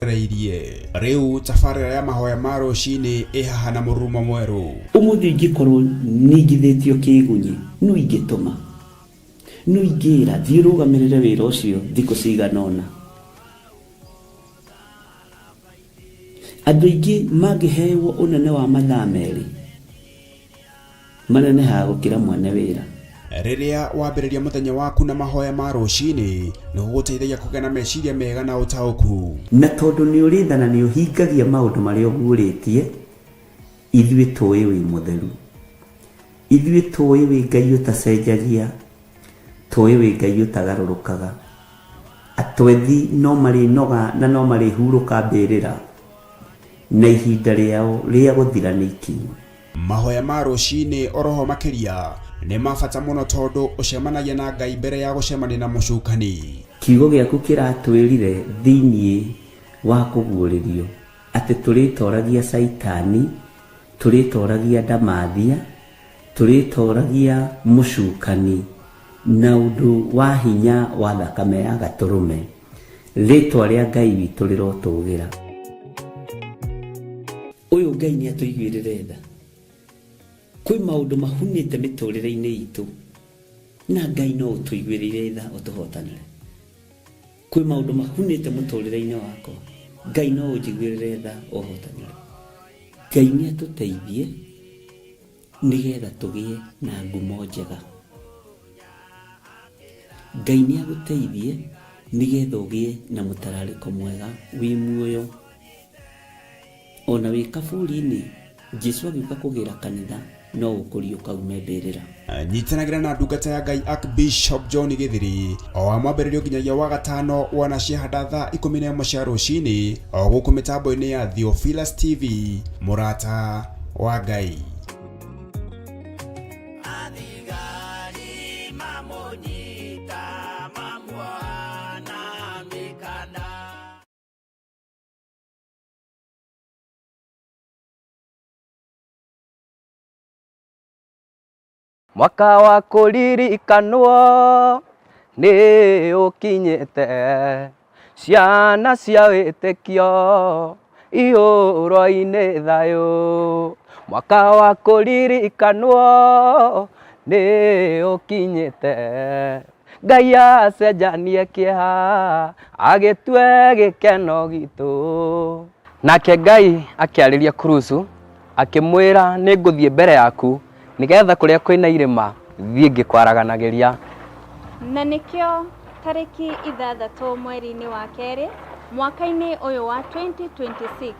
reirie riu tafarira ya mahoya ma rucini ihaha na murumo mweru umuthi ingikorwo ningithitio kigunyi no ingituma no ingira thirugamirire wira ucio thiko ciganona andu ingi magihewo unene wa mathaa meri manene ha gukira mwene wira riria wambiriria muthenya waku na mahoya ma rucini no guteithagia kugena meciria mega na utauku na tondu ni urithana ni uhingagia maundu maria uguritie ithuĩ tũĩ wĩ mutheru ithuĩ tũĩ wĩ Ngai utacenjagia tũĩ wĩ Ngai utagarũrũkaga atwethi no marĩ noga na no marĩ hurũka mbĩrĩra na ihinda rĩao rĩa gũthira nĩ ikinyu mahoya ma rucini oroho makiria ni mabata muno tondu ucemanagia na Ngai mbere ya gucemania na mucukani kiugo gĩaku kĩratwĩrire thĩinĩ wa kũguũrĩrio atĩ tũrĩtoragia Saitani tũrĩtoragia Ndamathia tũrĩtoragia mucukani na ũndũ wa hinya wa thakame ya gatũrũme rĩtwa rĩa Ngai witũ rĩrotũgĩra ũyũ Ngai nĩ atũiguĩrĩre tha kwĩ maũndũ mahunĩte mĩtũrĩre-inĩ itũ na Ngai no ũtũiguĩrĩre tha ũtũhotanĩre kwĩ maũndũ mahunĩte mũtũrĩre-inĩ wakwa Ngai no ũnjiguĩrĩre tha ũhotanĩre Ngai nĩ atũteithie nĩgetha tũgĩe na ngumo njega Ngai nĩ agũteithie nĩgetha ũgĩe na mũtararĩko mwega wĩ muoyo ona wĩ kaburi-inĩ Jesũ agĩũka kũgĩra kanitha no ũkũrio kaume mbĩrĩra nyitanagira na ndungata ya Ngai Archbishop John Githiri o wa mwambĩrĩrio nginyagia wa gatano wana ciahanda thaa 11 cia rucini o gũkũ mĩtambo-inĩ ya Theophilus TV mũrata wa Ngai Mwaka wa kũririkanwo nĩ ũkinyĩte ciana cia wĩtĩkio ihũro-inĩ thayũ mwaka wa kũririkanwo nĩ ũkinyĩte Ngai acenjanie kĩeha agĩtue gĩkeno gitũ nake Ngai akĩarĩria Kurusu akĩmwĩra nĩngũthiĩ mbere yaku nigetha kuria kwina irima thiĩ ngĩkwaraganagĩria na nĩkĩo tarĩki 6 mweri-inĩ wa kerĩ mwaka-inĩ ũyũ wa 2026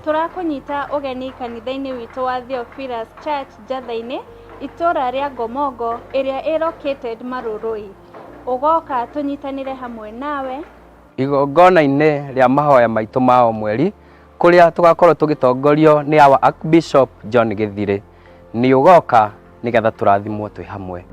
tũrakũnyita ũgeni kanitha-inĩ witũ wa Theophilus Church Njatha-inĩ itũra rĩa Ngomongo ĩrĩa ĩ located Marũrũi ũgoka tũnyitanĩre hamwe nawe igongona-inĩ rĩa mahoya maitũ ma o mweri kũrĩa tũgakorwo tũgĩtongorio nĩ our Archbishop John Githiri ni ugoka nigetha turathimwo twi hamwe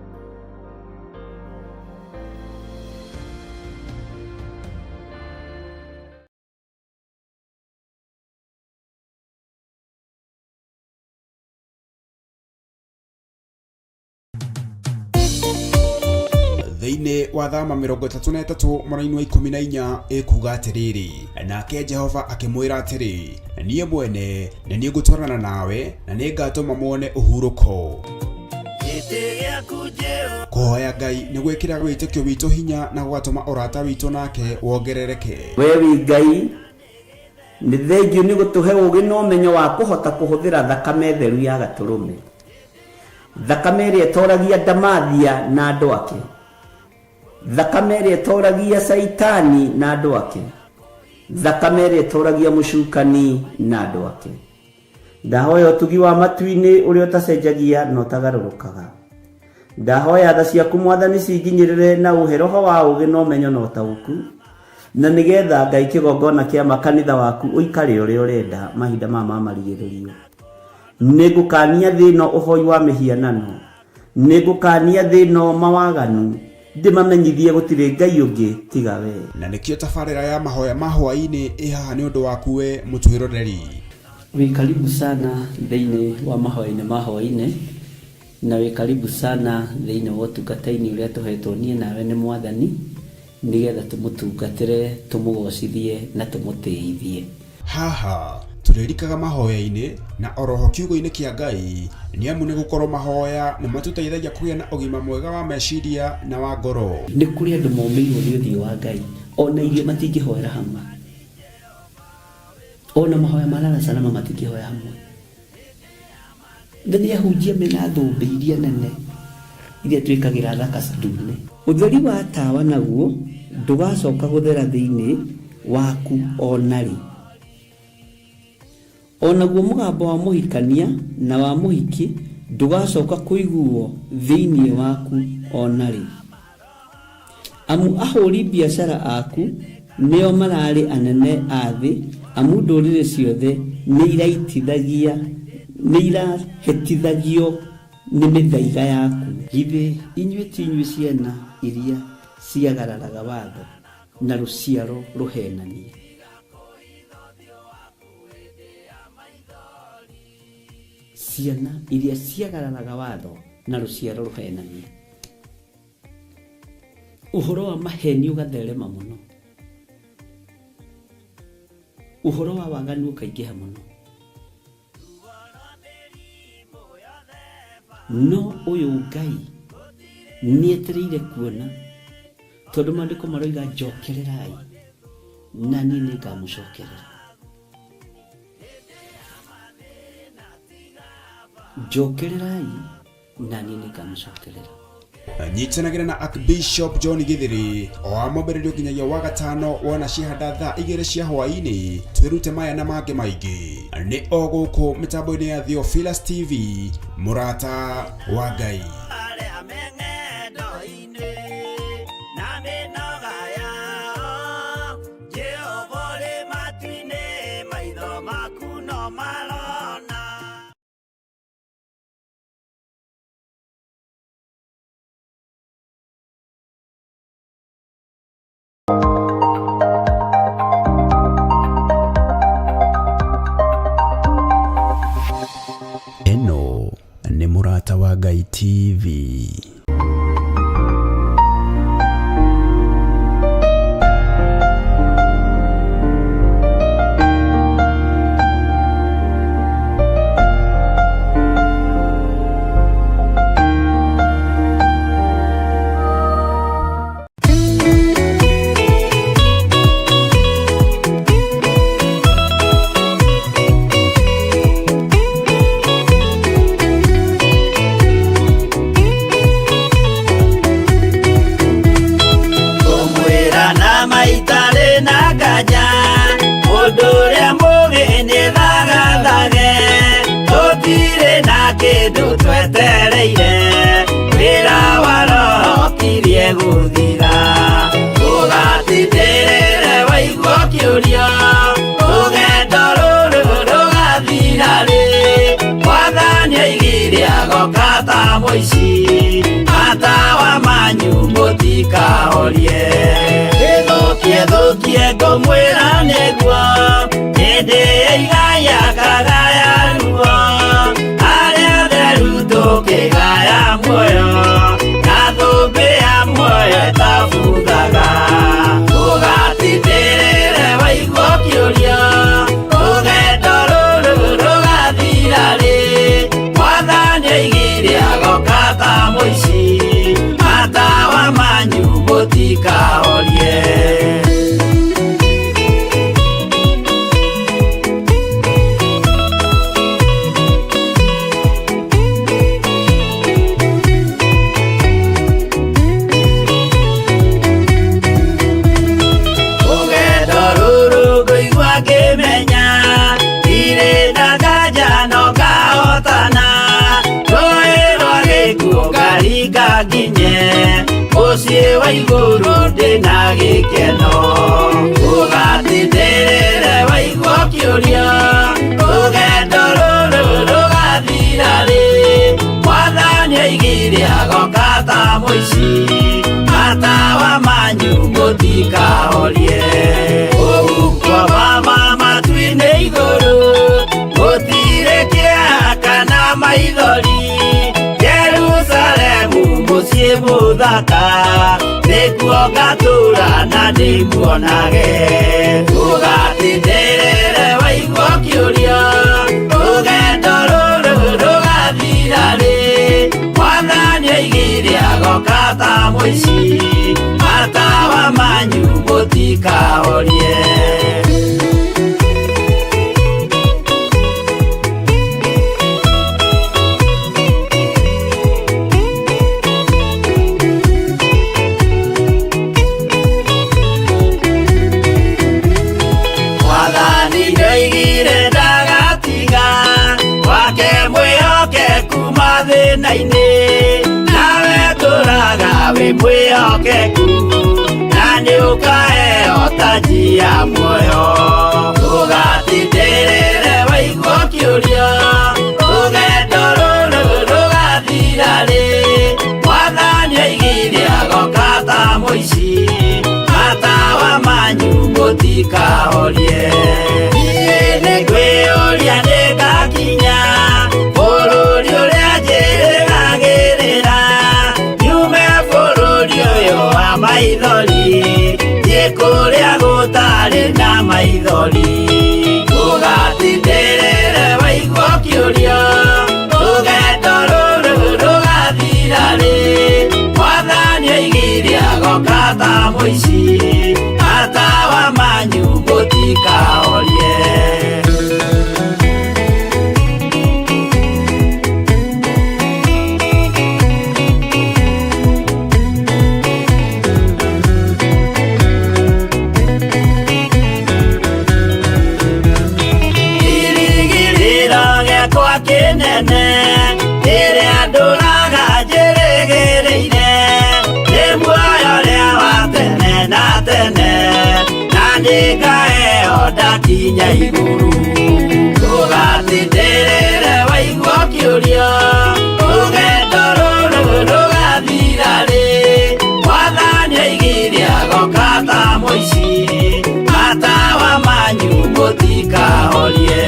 thiini wa thama 33 mweri-inĩ wa 14 ikuga atiriri nake Jehova akimwira atiri niĩ mwene nĩ niĩ ngũtwarana nawe na nĩ ngatũma muone ũhurũko kũhoya Ngai nĩ gwĩkĩra wĩtĩkio witũ hinya na gũgatũma ũrata witũ nake wongerereke we wĩ Ngai nĩ thengiũ nĩ gũtũhe ũũgĩ na ũmenyo wa kũhota kũhũthĩra thakame theru ya gatũrũme thakame ĩrĩa ĩtoragia Ndamathia na andũ ake thakame ĩrĩa ĩtoragia Saitani na andũ ake thakame ĩrĩa ĩtoragia mucukani na andũ ake ndahoya ũtugi wa matu-inĩ ũrĩa ũtacenjagia na ũtagarũrũkaga ndahoya tha ciaku Mwathani cinginyĩrĩre na ũhe roho wa ũũgĩ na ũmenyo na ũtaũku na nĩgetha Ngai kĩgongona kĩa makanitha waku ũikare ũrĩa ũrenda mahinda ma marigĩrĩrio nĩngũkania thĩno ũhoi wa mĩhianano nĩngũkania thĩno mawaganu ndimamenyithie gũtirĩ Ngai ũngĩ tiga we na nĩkĩo tabarĩra ya mahoya ma hwaĩ-inĩ ĩhaha nĩ ũndũ waku we mũtwĩroreri wĩ karibu sana thĩinĩ wa mahoya-inĩ ma hwaĩ-inĩ na wĩ karibu sana thĩinĩ wa ũtungata-inĩ ũrĩa tũhetwo niĩ nawe nĩ Mwathani nigetha tumutungatire tumugocithie na tumuteithie. Haha turirikaga mahoya-ini na oroho kiugo-ini kia Ngai ni amu ni gukorwo mahoya ni matuteithagia kugia na ugima mwega wa meciria na wa ngoro. Ni kuri andu momeirwo ni uthio wa Ngai ona irio matingihoera hamwe, ona mahoya malala salama matingihoya hamwe. Ndani ya hujia mena thumbi iria nene iria twikagira thaka ndune. Utheri wa tawa naguo ndugacoka guthera thiini waku onari. Onaguo mugambo wa muhikania na wa muhiki ndugacoka kuiguo thiini waku onari. Amu ahuri biashara aku nio marari anene athi, amu ndurire ciothe ni irahitithagio ni mithaiga yaku. Githe inyue tinyue ciana iria ciagararaga watho na ruciaro ruhenanie. Ciana iria ciagararaga watho na ruciaro ruhenanie. Uhoro wa maheni ugatherema muno, uhoro wa waganu ukaingiha muno. No uyu Ngai nietereire kuona, tondu maandiko maroiga njokererai na niĩ nĩngamũcokerera. Njokererai na niĩ nĩngamũcokerera. Nyitanagira na Archbishop John Githiri o amombererio nginyagia wa gatano wona cihanda thaa 2 cia hwaini. Twirute maya na mangĩ maingĩ ni o gũkũ mitambo-ini ya Theophilus TV, murata wa Ngai. Eno ni murata wa Ngai TV. Atawa manyu mutika orie Thukie ngomwira niguo Hĩndĩ igaya kagaya ruo Arĩa theru tũkĩgaya muoyo Na thũmbĩ ya muoyo ĩtabuthaga Ũgatindĩrĩre waigua kĩũrio Rũgendo rũrũ rũgathira rĩ Mwathani oigire agoka ta mũici Matawa manyu mũtikahorie Muciĩ wa igũrũ ndĩna gĩkeno Ũgatindĩrĩre waigua kĩũrio Rũgendo rũrũ rũgathira rĩ Mwathani oigire agoka ta mũici Matawa manyu mũtikahorie Ũgũkoma matu-inĩ igũrũ Gũtirĩ kĩeha kana maithori Jerusalemu muciĩ mũthaka Nĩkuo ngatura na ndimuonage ugatindĩrĩre waigua kĩũria rũgendo rũrũ rũgathira rĩ Mwathani oigire agoka ta mũici matawa manyu mũtikahorie nawe tũraga wĩ mwĩhokeku na nĩũkaheo taji ya muoyo ũgatindĩrĩre waigua kĩũria rũgendo rũrũ rũgathira rĩ Mwathani oigire agoka ta mũici matawa manyu mũtikahorie niĩ nĩngwĩyũria nĩngakinya bũrũri ũrĩa njĩrĩgagĩrĩra nyume bũrũri ũyũ wa maithori thiĩ kũrĩa gũtarĩ na maithori ũgatindĩrĩre waigua kĩũria rũgendo rũrũ rũgathira rĩ Mwathani oigire agoka ta mũici matawa manyu mũtikahorie kinene ĩrĩa ndũraga njĩrĩgĩrĩire nĩ muoyo ũrĩa wa tene na tene na nĩngaheo ndakinya igũrũ ũgatindĩrĩre waigua kĩũria rũgendo rũrũ rũgathira rĩ Mwathani oigire agoka ta mũici matawa manyu mũtikahorie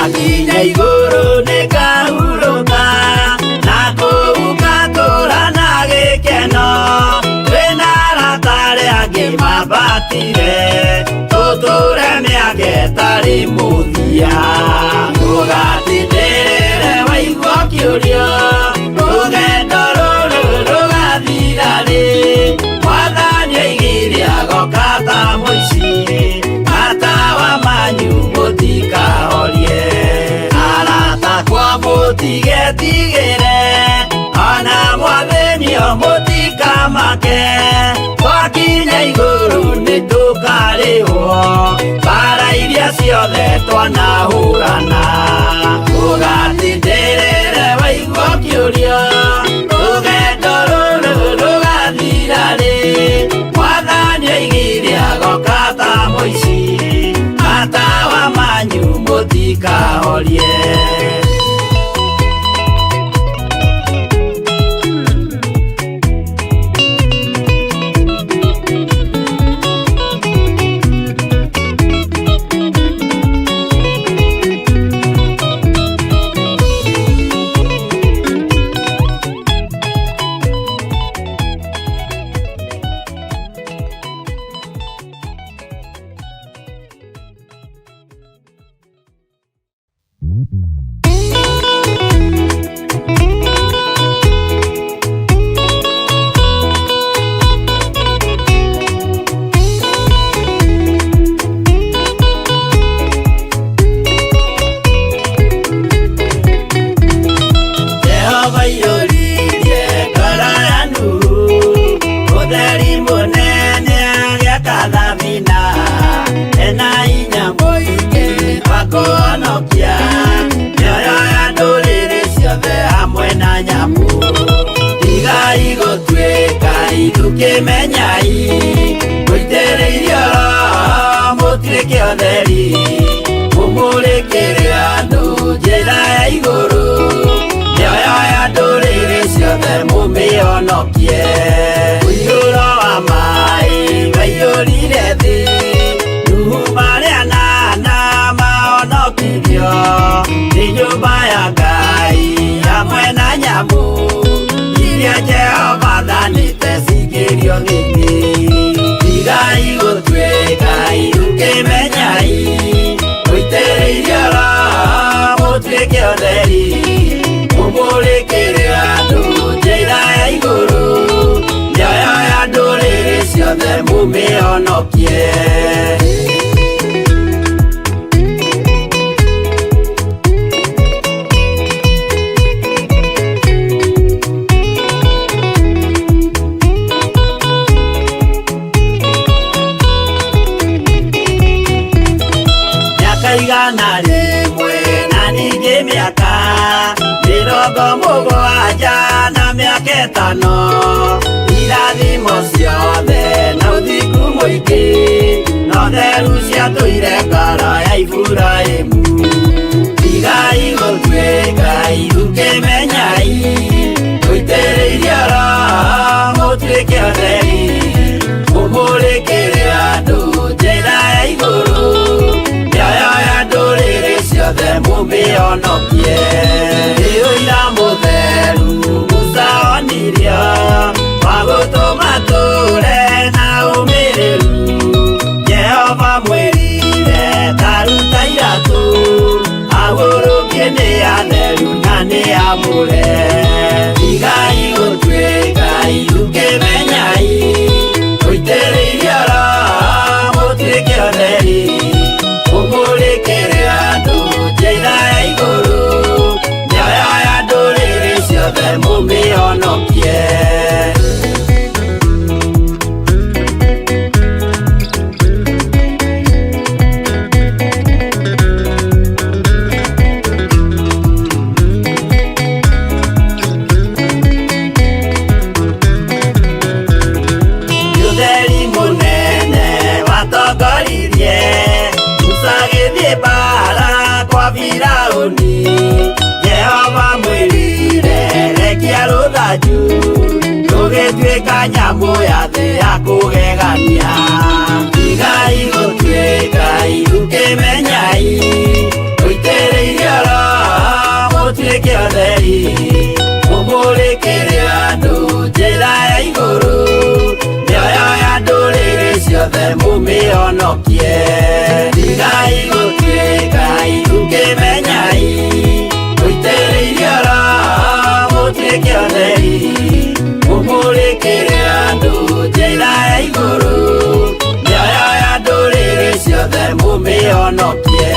akinya igũrũ nĩngahurũka na kũu ngatũũra na gĩkeno twĩna arata arĩa angĩ mambatire tũtũũre mĩaka ĩtarĩ mũthia ũgatindĩrĩre waigua kĩũria rũgendo rũrũ rũgathira rĩ Mwathani oigire agoka ta mũici matawa manyu mũtikahorie mũtigetigĩre ona mwathĩnio mũtikamake twakinya igũrũ nĩtũkarĩhwo bara iria ciothe twanahũrana ũgatindĩrĩre waigua kĩũria rũgendo rũrũ rũgathira rĩ Mwathani oigire agoka ta mũici matawa manyu mũtikahorie Kemenyai, kuitereirio, mutrike otheri, mumurekere andu njĩra ya igũrũ, nĩoyo ya ndũrĩrĩ ciothe mũmĩonokie. Mũiyũro wa maĩ waiyũrire thĩ, Nuhu marĩa nana mahonokirio, nĩ nyũmba ya Ngai hamwe na nyamũ iria Jehova thanĩte cingĩrio kĩo gĩkĩ tigai gũtuĩka iruke menyai mũitĩrĩirie ora mũtuĩke ũtheri mũmũrĩkĩre andũ njĩra ya igũrũ nyoyo ya ndũrĩrĩ ciothe mũmĩhonokie. Igana rĩmwe na ningĩ mĩaka 70 na mĩaka 5 irathimo ciothe na ũthingu mũingĩ na ũtheru ciatũire ngoro ya Iburahĩmu tigai gũtuĩka iruke menyai mũitĩrĩirie ora mũtuĩke ũtheri mũmũrĩkĩre andũ njĩra ya igũrũ ciothe mũmĩhonokie. Ũira mũtheru Musa onirio wa gũtũma tũre na ũmĩrĩru Jehova mwĩrire taruta iratũ agũrũkie nĩ atheru na nĩ amũre tigai gũtuĩka iruke menyai mũitĩrĩirie ora mũtuĩke ũtheri mũmũrĩkĩre andũ njĩra ya igũrũ nyoyo ya ndũrĩrĩ ciothe mũmĩhonokie. Ũtheri mũnene watongoririe Musa gĩthiĩ mbara kwa Firaũni Jehova mwĩrire rekia rũthanju rũgĩtuĩka nyamũ ya thĩ ya kũgegania tigai gũtuĩka iruke menyai mũitĩrĩirie ora mũtuĩke ũtheri mũmũrĩkĩre andũ njĩra ya igũrũ nyoyo ya ndũrĩrĩ ciothe mũmĩhonokie tigai gũtuĩka iruke menyai mũitĩrĩirie ora mũtuĩke ũtheri mũmũrĩkĩre andũ njĩra ya igũrũ nyoyo ya ndũrĩrĩ ciothe mũmĩhonokie.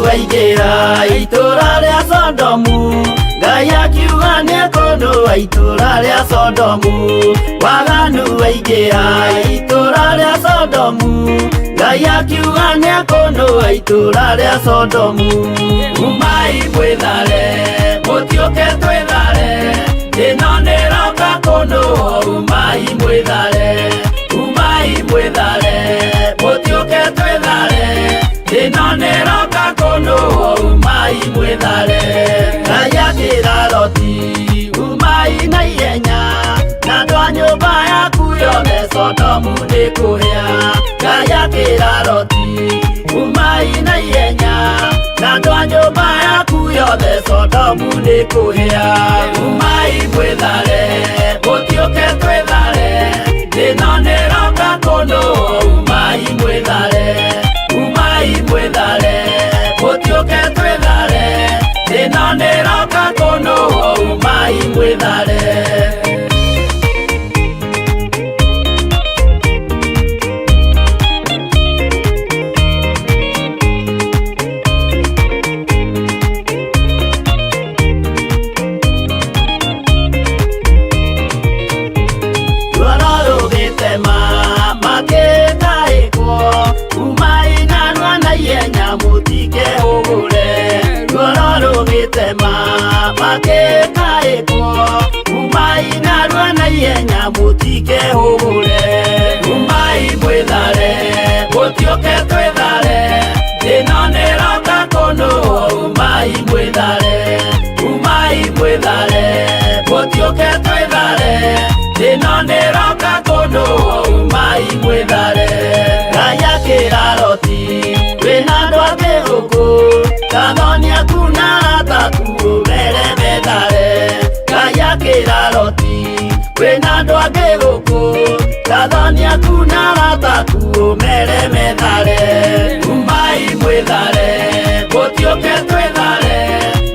Waingĩra itũra rĩa Sodomu Ngai akiuga nĩekũndũa itũra rĩa Sodomu waganu waingĩra itũra rĩa Sodomu Ngai akiuga nĩekũndũa itũra rĩa Sodomu umai mwĩthare mũtiũke twĩthare ĩno nĩroka kũndũa umai mwĩthare mũtiũke twĩthare ĩno nĩroka kũndũa umai mwĩthare Ngai akĩra Loti umai na ihenya na andũ a nyũmba yaku yothe Sodomu nĩkũhĩa Ngai akĩra Loti umai na ihenya na andũ a nyũmba yaku yothe Sodomu nĩkũhĩa umai mwĩthare mũtiũke twĩthare ĩno nĩroka kũndũa umai mwĩthare mũtiũke twĩthare ĩno nĩroka kũndũa umai mwĩthare. ihenya mutikehũgũre. Umai mwĩthare, gũtiũke twĩthare, thĩna nĩroka kũnũa. Umai mwĩthare, umai mwĩthare, gũtiũke twĩthare, thĩna nĩroka kũnũa. Umai mwĩthare. Ngai akĩra Loti, wĩna andũ angĩ gũkũ, Gathoni akuna ataku ũmere methare. Ngai akĩra Loti, wĩna andũ angĩ gũkũ, Gathoni akuna ataku ũmere methare. Umai mwĩthare, gũtiũke twĩthare,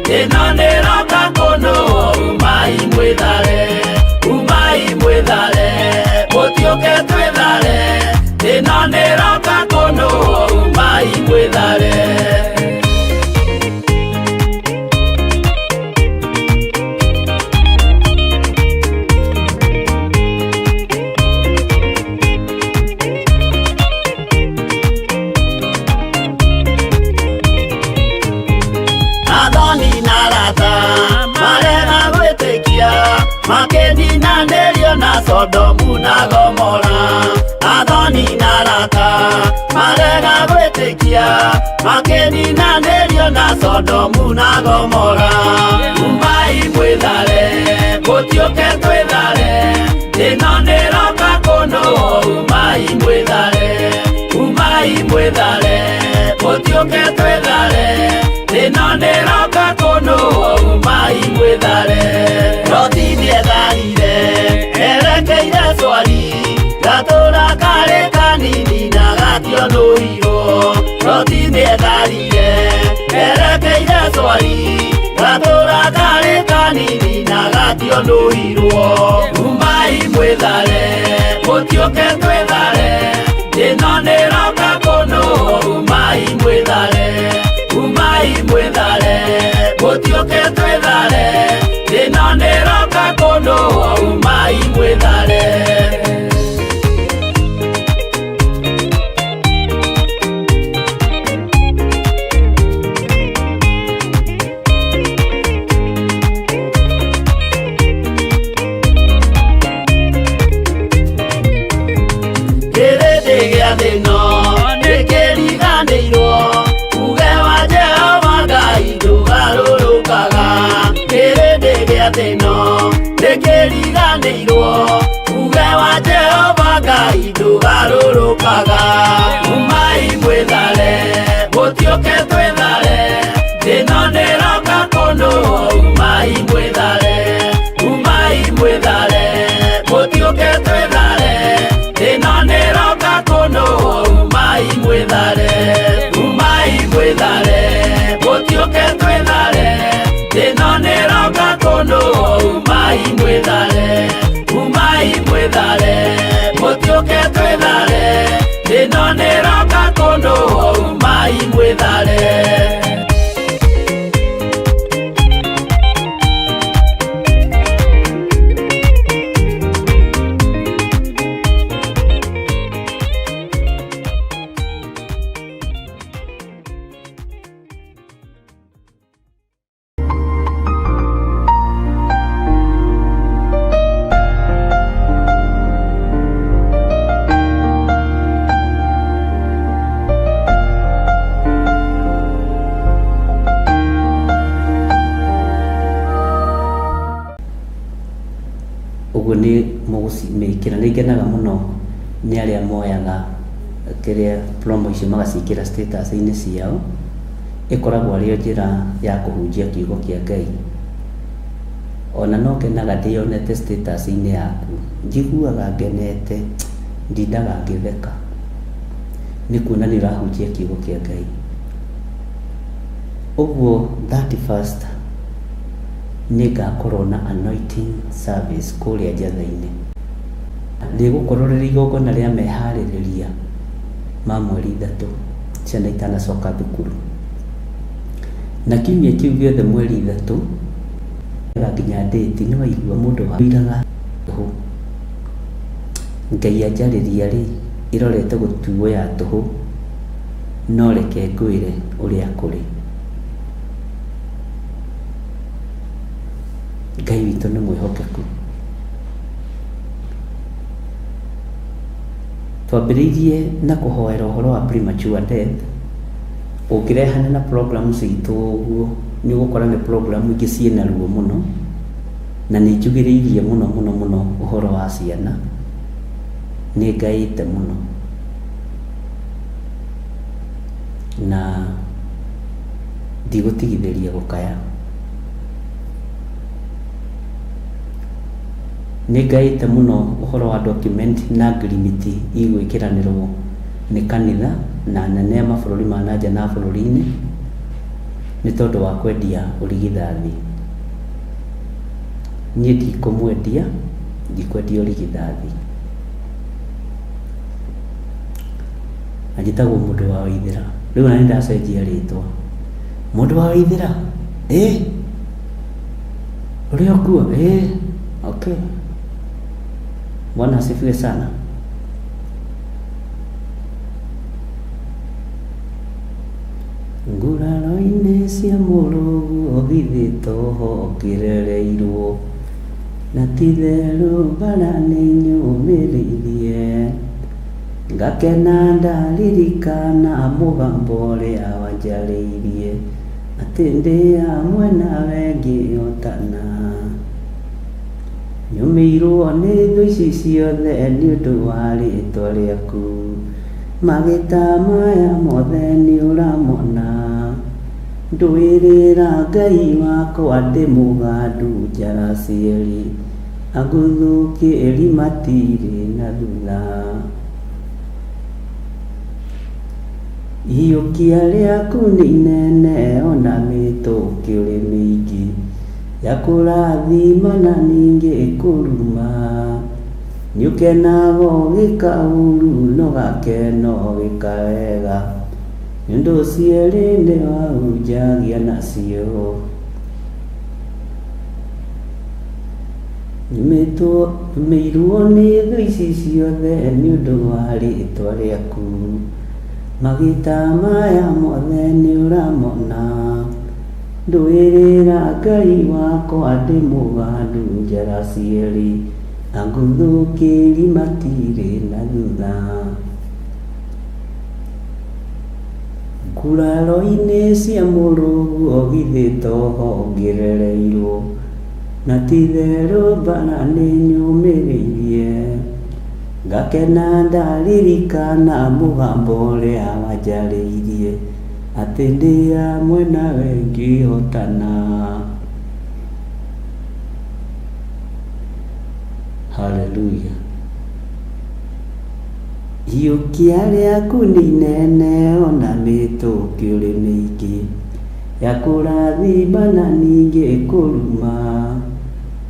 thĩna nĩroka kũnũa. Umai mwĩthare, umai mwĩthare, gũtiũke twĩthare, thĩna nĩroka kũnũa. Umai mwĩthare. Gathoni na Rata marega gwĩtĩkia, makĩninanĩrio na Sodomu na Gomora. Gathoni na Rata marega gwĩtĩkia, makĩninanĩrio na Sodomu na Gomora. Umai mwĩthare, gũtiũke twĩthare, thĩna nĩroka kũnũa. Umai mwĩthare, umai mwĩthare, gũtiũke twĩthare, thĩna nĩroka kũnũa. Umai mwĩthare. Loti nĩetharire, erekeire Zoari, gatũra karĩ kanini na gationũirwo. Loti nĩetharire, erekeire Zoari, gatũra karĩ kanini na gationũirwo. Umai mwĩthare, gũtiũke twĩthare, thĩna nĩroka kũnũa. Umai mwĩthare, umai mwĩthare, gũtiũke twĩthare, thĩna nĩroka kũnũa. Umai mwĩthare. Kĩrĩndĩ gĩa thĩno nĩkĩriganĩirwo, uge wa Jehova Ngai ndũgarũrũkaga. Kĩrĩndĩ gĩa thĩno nĩkĩriganĩirwo, uge wa Jehova Ngai ndũgarũrũkaga. Umai mwĩthare, gũtiũke twĩthare, thĩna nĩroka kũnũa. Umai mwĩthare, umai mwĩthare, gũtiũke twĩthare, thĩna nĩroka kũnũa. Umai mwĩthare, umai mwĩthare, gũtiũke twĩthare, thĩna nĩroka kũnũa. Umai mwĩthare, umai mwĩthare, gũtiũke twĩthare, thĩna nĩroka kũnũa. Umai mwĩthare. Ũguo nĩ mũgũcimĩkĩra. Nĩ ngenaga mũno nĩ arĩa moyaga kĩrĩa promo icio magaciĩkĩra status-inĩ ciao. Ĩkoragwo arĩ njĩra ya kũhunjia kiugo kĩa Ngai. Ona no ngenaga ndĩyonete status-inĩ yaku, njiguaga ngenete, ndindaga ngĩtheka. Nĩ kuona nĩ ũrahunjia kiugo kĩa Ngai. Ũguo 31st nĩngakorwo na anointing service kũrĩa Njatha-inĩ. Rĩgũkorwo rĩrĩ igongona rĩa meharĩrĩria ma mweri 3 ciana itanacoka thukuru. Na kiumia kĩu gĩothe mweri 3 nginya date nĩ waigua mũndũ wĩraga tũhũ. Ngai anjarĩria rĩ, irorete gũtuo ya tũhũ, no reke ngwĩre ũrĩa kũrĩ. Ngai witũ nĩ mwĩhokeku. twambĩrĩirie na kũhoera ũhoro wa premature death. Ũngĩrehana na program citũ ũguo nĩ ũgũkora nĩ program ingĩ ciĩna ruo mũno na nĩ njugĩrĩirie mũno ũhoro wa ciana. Nĩ ngaĩte mũno na ndigũtigithĩria gũkaya. Nĩ ngaĩte mũno ũhoro wa document na agreement igwĩkĩranĩrwo nĩ kanitha na anene a mabũrũri ma nanja na bũrũri-inĩ nĩ tondũ wa kwendia ũrigithathi. Niĩ ndikũmwendia, ndikwendia ũrigithathi. Anjĩtagwo mũndũ wa Waithĩra, rĩu nani ndacenjia rĩtwa. Mũndũ wa Waithĩra, ũrĩa ũkuo? Okay. Bwana asifiwe sana. Nguraro-inĩ cia mũrũguo githĩ toho ngĩrereirwo, na ti therũ bara nĩ nyũmĩrĩirie, ngakena ndaririkana mũgambo ũrĩa wanjarĩirie, atĩ ndĩ hamwe nawe ngĩhotana. Nyũmĩirwo nĩ thũ ici ciothe nĩ ũndũ wa rĩtwa rĩaku, magĩta maya mothe nĩ ũramona. Ndũĩrĩra Ngai wakwa ndĩ mũgandu njara cierĩ, agũthũkĩri matirĩ na thutha. Ihiũkia rĩaku nĩ inene ona mĩtũkĩ ũrĩ mĩingĩ, ya kũrathima na ningĩ kũruma. Nĩ ũkenaga ũgĩkaũru no gakeno gĩkawega, nĩ ũndũ cierĩ nĩ wahunjagia nacio. Nyũmĩirwo nĩ thũ ici ciothe nĩ ũndũ wa rĩtwa rĩaku, magĩta maya mothe nĩ ũramona. Ndũĩrĩra Ngai wakwa ndĩ mũgandu njara cierĩ, agũthũkĩri matirĩ na thutha. Nguraro-inĩ cia mũrũguo githĩ toho ngĩrereirwo, na ti therũ bara nĩ nyũmĩrĩirie, ngakena ndaririkana mũgambo ũrĩa wanjarĩirie, atĩ ndĩ hamwe nawe ngĩhotana. Hallelujah. Ihiũkia rĩaku nĩ inene ona mĩtũkĩ ũrĩ mĩingĩ, ya kũrathima na ningĩ kũruma.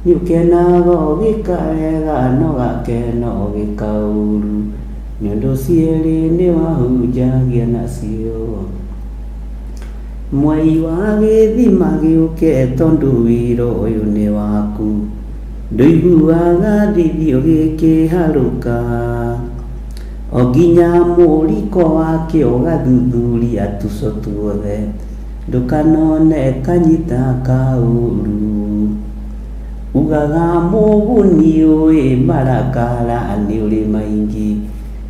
Nĩ ũkenaga ũgĩkawega no gakeno gĩkaũru, nĩ ũndũ cierĩ nĩ wahunjagia nacio. Mwai wa gĩthima gĩũke tondũ wĩra ũyũ nĩ waku, ndũiguaga thithio gĩkĩharũka, o nginya mũriko wakĩo gathuthuria tũco tuothe, ndũkanone kanyita kaũru. Ugaga mũguni ũĩ marakara nĩ ũrĩ maingĩ,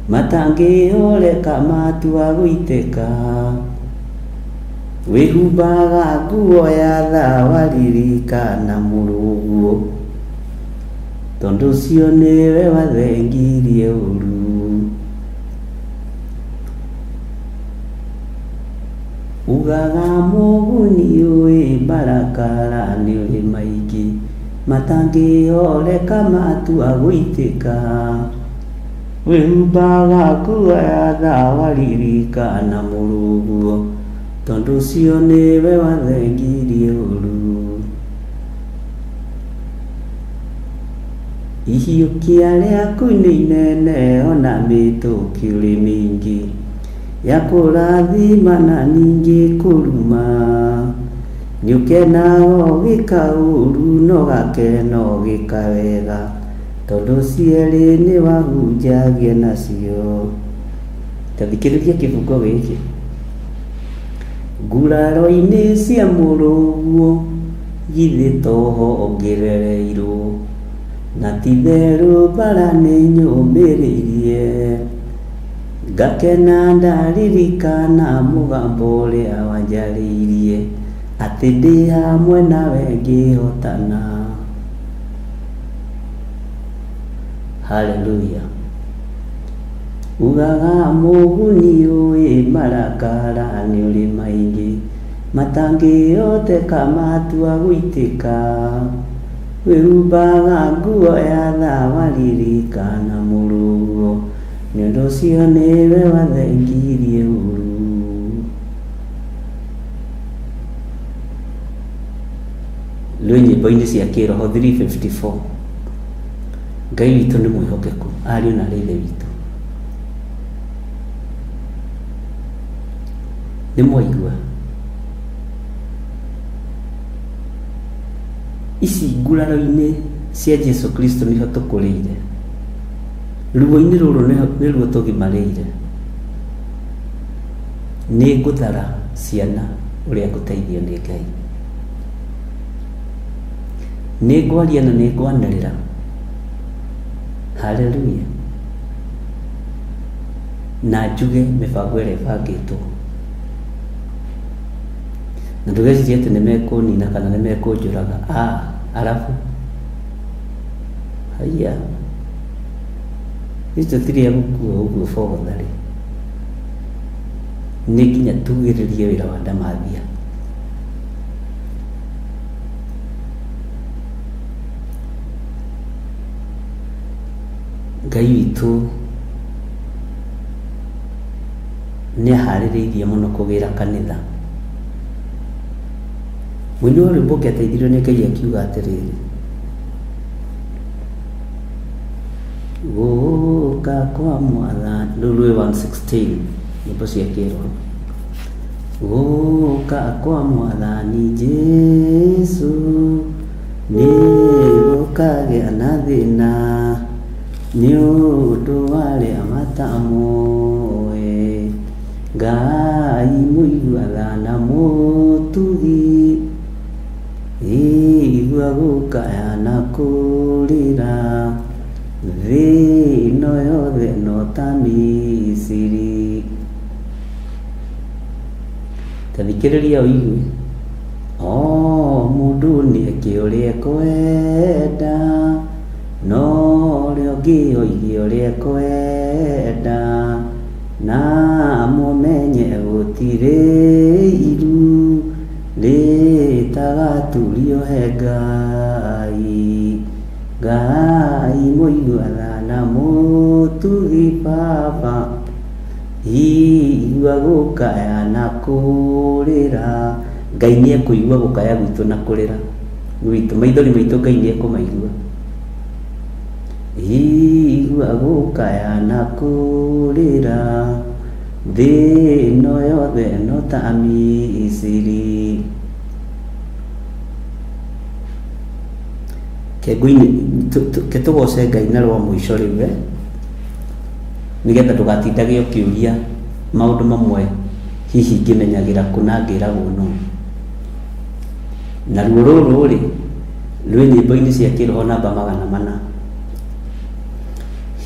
matangĩhoreka matua gũitĩka. Wĩhumbaga nguo ya tha waririkana mũrũguo, tondũ ũcio nĩwe wathengirie ũru. Ugaga mũguni ũĩ marakara nĩ ũrĩ maingĩ, matangĩhoreka matua gũitĩka. Wĩhumbaga nguo ya tha waririkana mũrũguo, tondũ ũcio nĩwe wathengirie ũru. Ihiũkia rĩaku nĩ inene ona mĩtũkĩ ũrĩ mĩingĩ, ya kũrathima na ningĩ kũruma. Nĩ ũkenaga ũgĩkaũru no gakeno gĩkawega, tondũ cierĩ nĩ wahunjagia nacio. Tathikĩrĩria kĩbungo gĩkĩ. Nguraro-inĩ cia mũrũguo githĩ toho ngĩrereirwo, na ti therũ bara nĩ nyũmĩrĩirie, ngakena ndaririkana mũgambo ũrĩa wanjarĩirie atĩ ndĩ hamwe nawe ngĩhotana. Haleluya. Ugaga mũguni ũĩ marakara nĩ ũrĩ maingĩ matangĩhoteka matua gũitĩka. Wĩhumbaga nguo ya thawa ririkana mũrũguo nĩ ũndũ ũcio nĩwe wathengirie ũru. Rwĩ nyĩmbo-inĩ cia kĩroho 354. Ngai witũ nĩ mwĩhokeku, ariũ na ithe witũ. Nĩ mwaigua ici nguraro-inĩ cia Jesu Kristo nĩho tũkũrĩire, ruo-inĩ rũrũ nĩruo tũgimarĩire. Nĩ ngũthara ciana ũrĩa ngũteithio nĩ Ngai, nĩ ngwaria na nĩ ngwanĩrĩra. Haleluya. Na njuge mĩbango ĩrĩa ĩbangĩtwo, na ndũgecirie atĩ nĩ mekũnina kana nĩ mekũnjũraga. Arabu haiya tũtirĩ agũkua ũguo botharĩ, nĩ nginya tugĩrĩrie wĩra wa ndamathia. Ngai witũ nĩ aharĩrĩirie mũno kũgĩra kanitha. Mũini wa rwĩmbo ngĩateithirio nĩ Ngai akiuga atĩrĩrĩ, gũũka kwa Mwathani, rũrũ 116 nyĩmbo cia kĩroho. Gũũka kwa Mwathani Jesu nĩ gũkagĩa na thĩna nĩ ũndũ warĩa matamũĩ. Ngai mũiguaga na mũtugi, igua gũkaya na kũrĩra, thĩ ĩno yothe no ta Misiri. Ta thikĩrĩria ũigue, mũndũ nĩeke ũrĩa ekwenda, no ũrĩa ũngĩ oige ũrĩa ekwenda, na mũmenye gũtirĩ iru rĩtagaturio he Ngai. Ngai mũiguaga na mũtugi Baba, igua gũkaya na kũrĩra. Ngai nĩ ekũigua gũkaya gwitũ na kũrĩra gwitũ, maithori maitũ Ngai nĩ ekũmaigua. Igua gũkaya na kũrĩra, thĩ ĩno yothe no ta Misiri. Ke tũgoce Ngai na rwa mũico rĩu nĩgetha ndũgatindage ũkĩũria maũndũ mamwe hihi ngĩmenyagĩra kũ na ngĩragwo no. Na ruo rũrũ rĩ rwĩ nyĩmbo-inĩ cia kĩroho namba 400.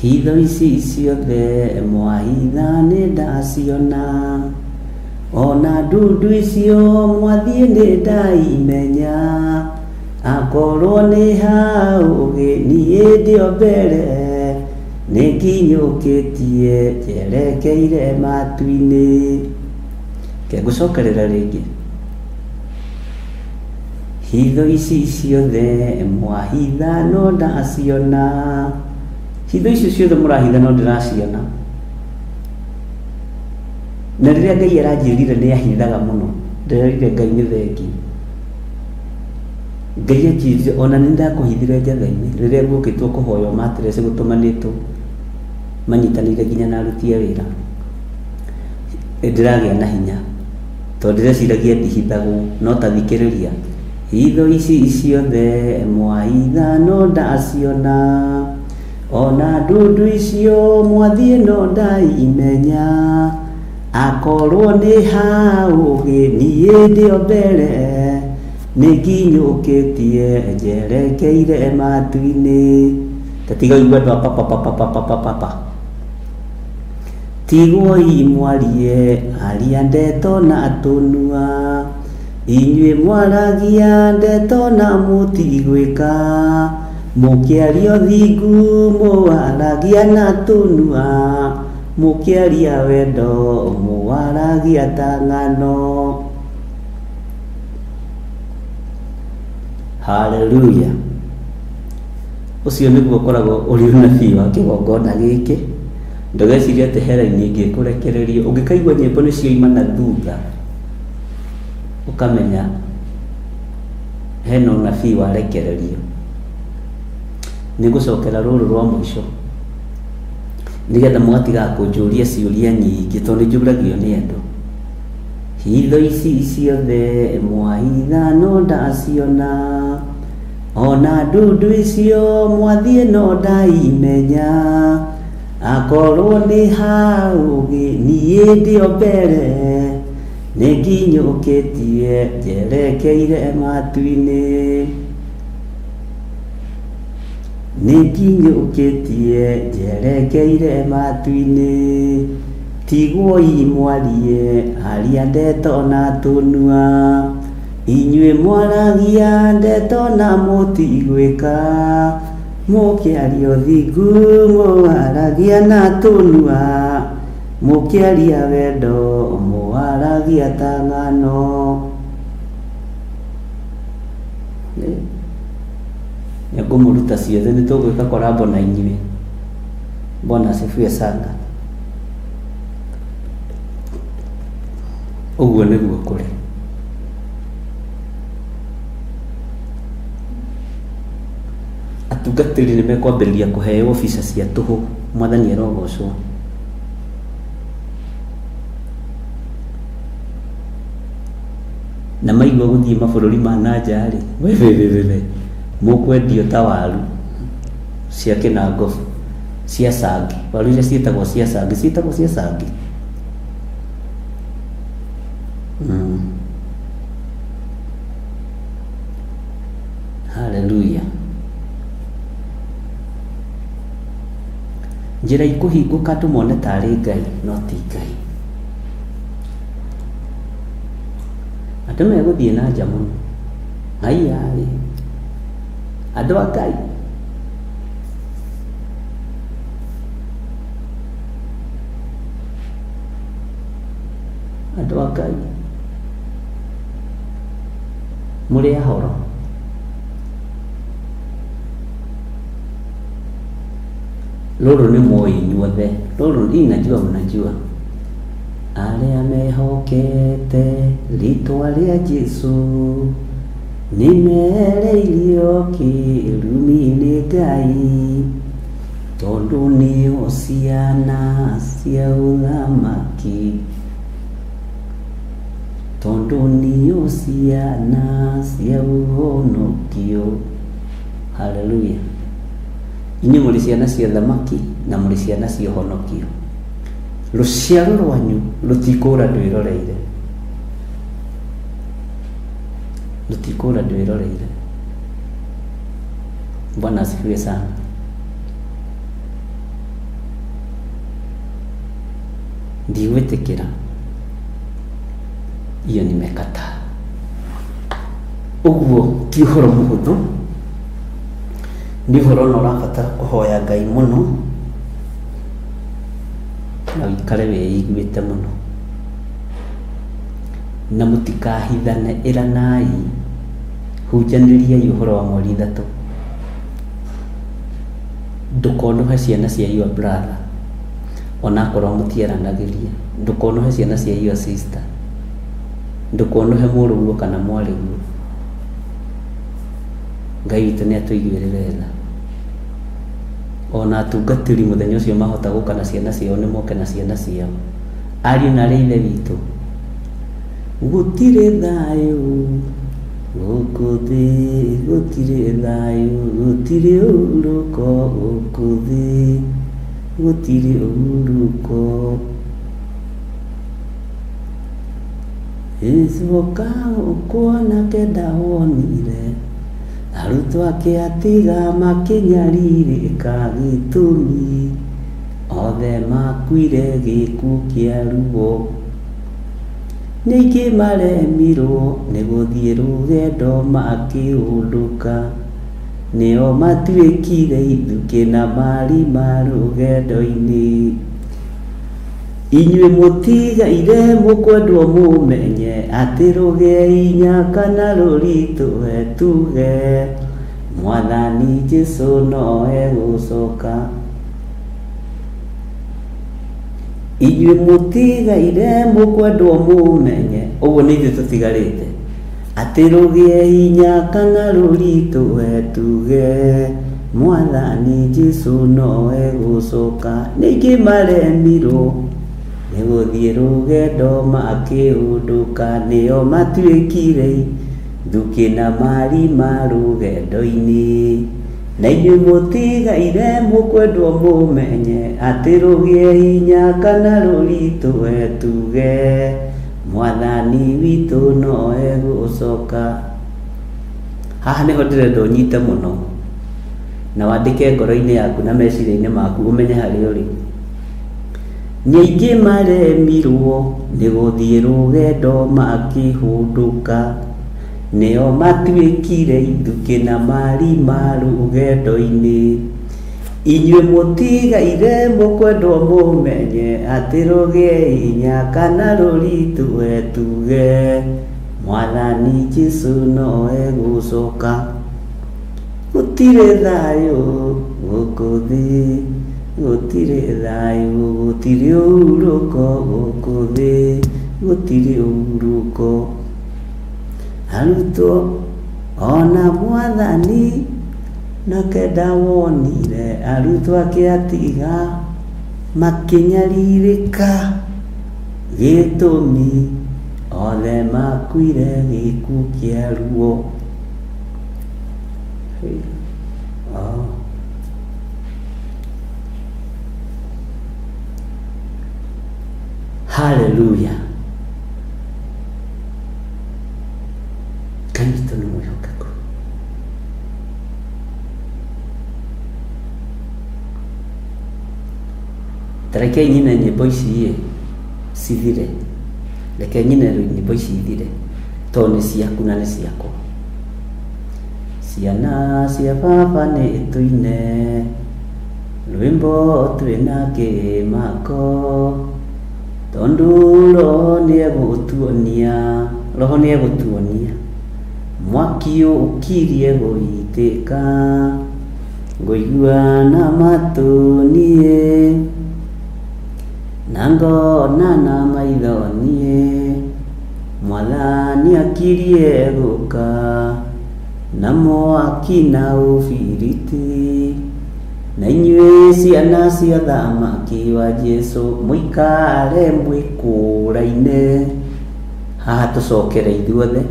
Hitho ici ciothe mwahitha nĩ ndaciona, ona ndundu icio mwathiĩ nĩ ndaimenya, akorwo nĩ haũgĩ niĩ ndĩo mbere, nĩ nginyũkĩtie njerekeire matu-inĩ. Ke ngũcokerera rĩngĩ. Hitho ici ciothe mwahitha no ndaciona, hitho icio ciothe mũrahitha no ndĩraciona. Na rĩrĩa Ngai aranjĩrire nĩ ahithaga mũno, ndĩrerire Ngai nĩ thengi. Ngai anjĩrire ona nĩ ndakũhithire njatha-inĩ rĩrĩa guokĩtwo kũhoywo matiresi gũtũmanĩtwo manyitanĩire nginya na aruti a wĩra, ndĩragĩa na hinya tondũ ndĩreciragia ndihithagwo. No ta thikĩrĩria, hitho ici ciothe mwahitha no ndaciona, ona ndundu icio mwathiĩ no ndaimenya, akorwo nĩ haũgĩ niĩ ndĩo mbere, nĩ nginyũkĩtie njerekeire matu-inĩ. Tatiga igua andũ a papa. tigwoi mwarie aria ndeto na tunua inyue mwaragia ndeto na mutigwika mukiario thingu mwaragia na tunua mukiaria wendo mwaragia tangano. Hallelujah. Ucio niguo koragwo uri nabii wa kigongona giki. Ndugeciria ati hera-ini ingikurekererio ungikaigua nyimbo nicio imana thutha ukamenya hena nabii warekererio. Nigucokera ruru rwa mwisho nigetha mwatiga kunjuria ciuria nyingi tondu njuragio ni andu. Hitho ici ciothe mwahitha no ndaciona ona ndundu icio mwathie no ndaimenya akorwo ni hau nie ndio mbere ninginyukitie njerekeire matu-ini ninginyukitie njerekeire matu-ini tigwoi mwarie aria ndeto na tunua inyue mwaragia ndeto na mutigwika mukiario thingu mwaragia na tunua mukiaria wendo mwaragia tangano. Nĩngũmũruta ciothe nĩtũgwĩka korabo na inyuĩ. Bwana asifiwe sana. Ũguo nĩguo kũrĩ. Atungatĩri nĩmekwambĩrĩria kũheo obica cia tũhũ. Mwathani arogocwo. Na maigua gũthiĩ mabũrũri ma nanja rĩ, wewe mukwendio ta waru cia Kinango cia Cangi. Waru iria ciĩtagwo cia Cangi ciĩtagwo cia Cangi. Hallelujah. Njĩra ikũhingũka tũmone tarĩ Ngai no ti Ngai. Andũ megũthiĩ na nja mũno. Haiya andũ a Ngai. Andũ a Ngai. Mũrĩ ahoro. Rũrũ nĩ moi inyuothe. Rũrũ inajua mnajua. Arĩa mehokete rĩtwa rĩa Jesũ nimereirio kĩrumi-inĩ Ngai tondũ nĩo ciana cia ũthamaki. Tondũ nĩo ciana cia ũhonokio. Hallelujah. Inyuĩ mũrĩ ciana cia ũthamaki na mũrĩ ciana cia ũhonokio. Ruciaro rwanyu rutikũra ndwĩroreire. Rutikũra ndwĩroreire. Bwana asifiwe sana. Ndigwĩtĩkĩra. Iyo nimekataa. Ũguo ti ũhoro mũhũthũ. Nĩ ũhoro na ũrabatara kũhoya Ngai mũno na wikare wĩiguĩte mũno. Na mũtikahithane, ĩranai, hunjanĩriai ũhoro wa mweri 3. Ndũkonohe ciana cia your brother onakorwo mũtieranagĩria. Ndũkonohe ciana cia your sister. Ndũkonohe mũrũguo kana mwarĩguo. Ngai witũ nĩ atũiguĩrĩre tha. Ona atungatĩri mũthenya ũcio mahota gũka na ciana ciao nĩ moke na ciana ciao. Ariũ na arĩa ithe witũ, gũtirĩ thayũ gũkũ thĩ, gũtirĩ thayũ, gũtirĩ ũhurũko gũkũ thĩ, gũtirĩ ũhurũko. Icoka ũkuona kenda wonire arutwo ake atiga makinyarirĩka gĩtũmi, othe makuire gĩkuũ kĩa ruo. Ningĩ maremirwo nĩ gũthiĩ rũgendo makĩhũndũka, nĩo matuĩkire ithukĩ na marima rũgendo-inĩ. Inyuĩ mũtigaire mũkwendwo mũmenye atĩ rũgĩe hinya kana rũritũhe tuge, Mwathani Jesũ no egũcoka. Inyuĩ mũtigaire mũkwendwo mũmenye, ũguo nĩ ithuĩ tũtigarĩte, atĩ rũgĩe hinya kana rũritũhe tuge, Mwathani Jesũ no egũcoka. Ningĩ maremirwo nĩ gũthiĩ rũgendo makĩhũndũka, nĩo matuĩkire ithukĩ na marima rũgendo-inĩ. Na inyuĩ mũtigaire mũkwendwo mũmenye atĩ rũgĩe hinya kana rũritũhe tuge, Mwathani witũ no egũcoka. Haha nĩho ndĩrenda ũnyite mũno na wandĩke ngoro-inĩ yaku na meciria-inĩ maku, ũmenye harĩa ũrĩ. Ningĩ maremirwo nĩ gũthiĩ rũgendo makĩhũndũka, nĩo matuĩkire ithukĩ na marima rũgendo-inĩ. Inyuĩ mũtigaire mũkwendwo mũmenye atĩ rũgĩe hinya kana rũritũhe tuge, Mwathani Jesũ no egũcoka. Gũtirĩ thayũ gũkũ thĩ, gũtirĩ thayũ, gũtirĩ ũhurũko gũkũ thĩ, gũtirĩ ũhurũko. Arutwo ona Mwathani nake ndawonire arutwo ake atiga, makĩnyarirĩka gĩtũmi othe makuire gĩkuũ kĩa ruo. Hallelujah. Kristo nĩ mwĩhokeku. Reke nyine nyĩmbo ici cithire, reke nyine nyĩmbo ici ithire, tondũ nĩ ciaku na nĩ ciakwa. Ciana cia baba nĩ tũine rwĩmbo twĩna kĩmako, tondũ Roho nĩ egũtuonia mwaki ũkirie gũitĩka, ngũigua na matũ niĩ na ngona na maitho niĩ, Mwathani akirie gũka na mwaki na ũbiriti. Na inyuĩ ciana cia thamaki wa Jesũ mũikare mwĩkũũraine. Haha tũcokere ithuothe.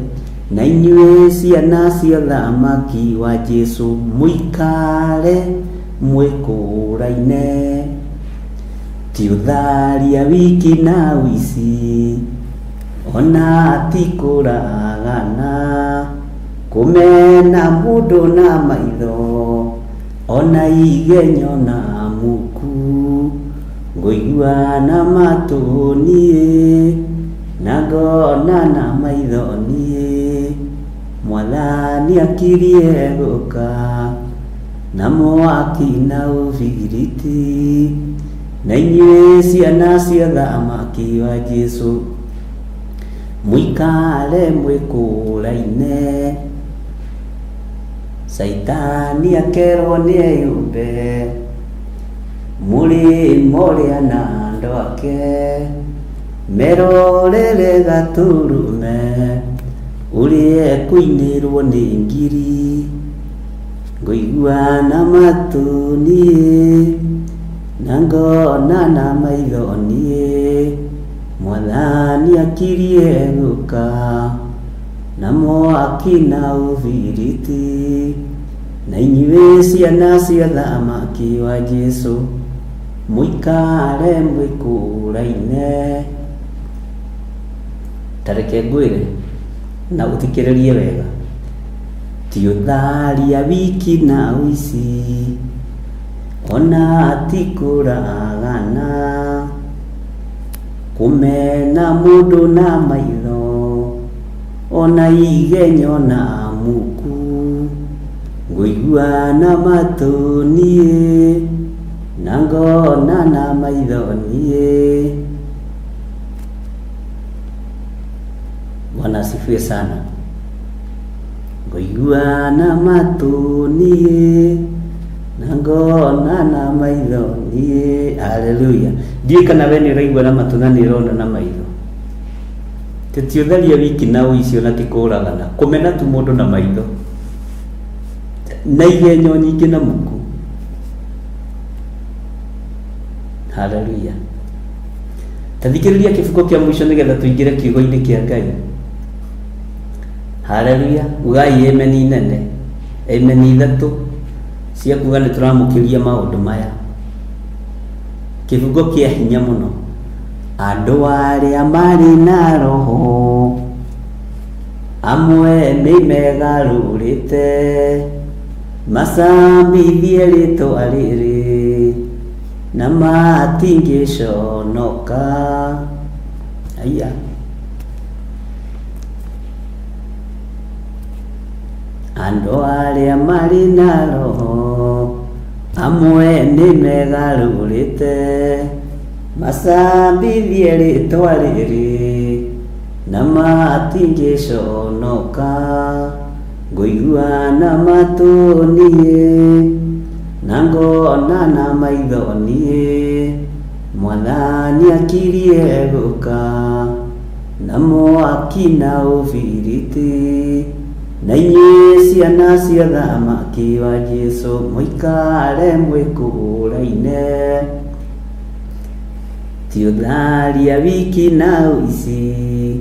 Na inyuĩ ciana cia thamaki wa Jesũ mũikare mwĩkũũraine. Ti ũtharia wiki na wici, ona ti kũragana, kũmena mũndũ na maitho, ona igenyo na muku. Ngũigua na matũ niĩ na ngona na maitho niĩ, Mwathani akirie gũka na mwaki na ũbiriti. Na inyuĩ ciana cia thamaki wa Jesũ mũikare mwĩkũũraine. Saitani akerwo nĩ eyũmbe mũrĩmo ũrĩa na andũ ake, merorere gatũrũme ũrĩa ekũinĩrwo nĩ ngiri. Ngũigua na matũ niĩ na ngona na maitho niĩ, Mwathani akirie gũka na mwaki na ũbiriti. Na inyuĩ ciana cia thamaki wa Jesũ mũikare mwĩkũũraine. Tareke ngwĩre na ũthikĩrĩrie wega, ti ũtharia wiki na ũici, ona tikuragana kumena mundu na maitho ona igenyo na muku nguigua na matu nie na ngona na maitho nie. Bwana asifiwe sana. Nguigua na matu nie na ngona na maitho nie. Haleluya. Ndiye kana we ni uraigua na matu na ni rona na maitho. Tetiotharia wiki na uicio na tikuragana kumena tu mundu na maitho na igenyo nyingi na muku. Haleluya. Tathikiriria kifuko kia mwisho nigetha tuingire kiugo-ini kia Ngai. Haleluya. Ugai ameni nene. Ameni ithatu cia kuga ni turamukiria maundu maya. Kifuko kia hinya muno. Andu aria mari na roho amwe ni megarurite macambithie ritwa riri na matingiconoka. Aya. Andu aria mari na roho amwe ni megarurite macambithie ritwa riri na matingiconoka. Nguigua na matu nie na ngona na maitho nie. Mwathani akirie guka na mwaki na ubiriti na inye ciana cia thamaki wa Jesu muikare mwikuraine. Tiutharia wiki na uici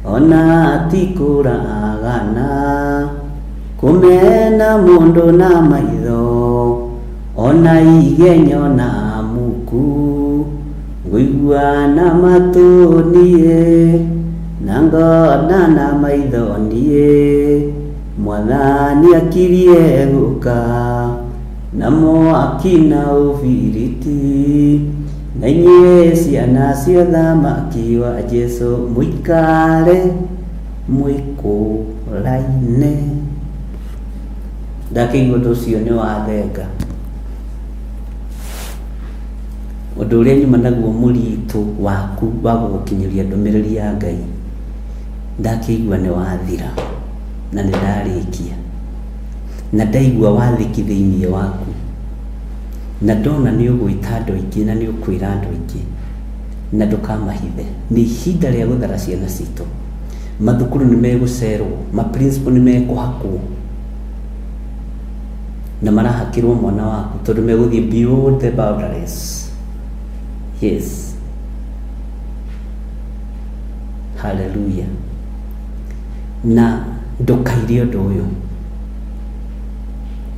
ona tikuragana kumena mundu na maitho ona igenyo na muku. Nguigua na matu nie na ngona na maitho nie. Mwathani akirie guka na mwaki na ubiriti na inye ciana cia thamaki wa Jesu muikare mwikuraine. Ndakiigua undu ucio ni wathenga. Undu uria nyuma naguo muritu waku wa gukinyiria ndumiriri ya Ngai ndakiigua ni wathira na ndarikia na ndaigua wathiki thiini waku na ndona ni ugwita andu aingi na ni ukwira andu aingi na ndukamahithe. Ni ihinda ria guthara ciana citu. Mathukuru ni megucerwo, ma principal ni mekuhakwo na marahakirwo mwana waku tondu meguthie beyond the boundaries. Yes. Hallelujah. Na ndukairie undu uyu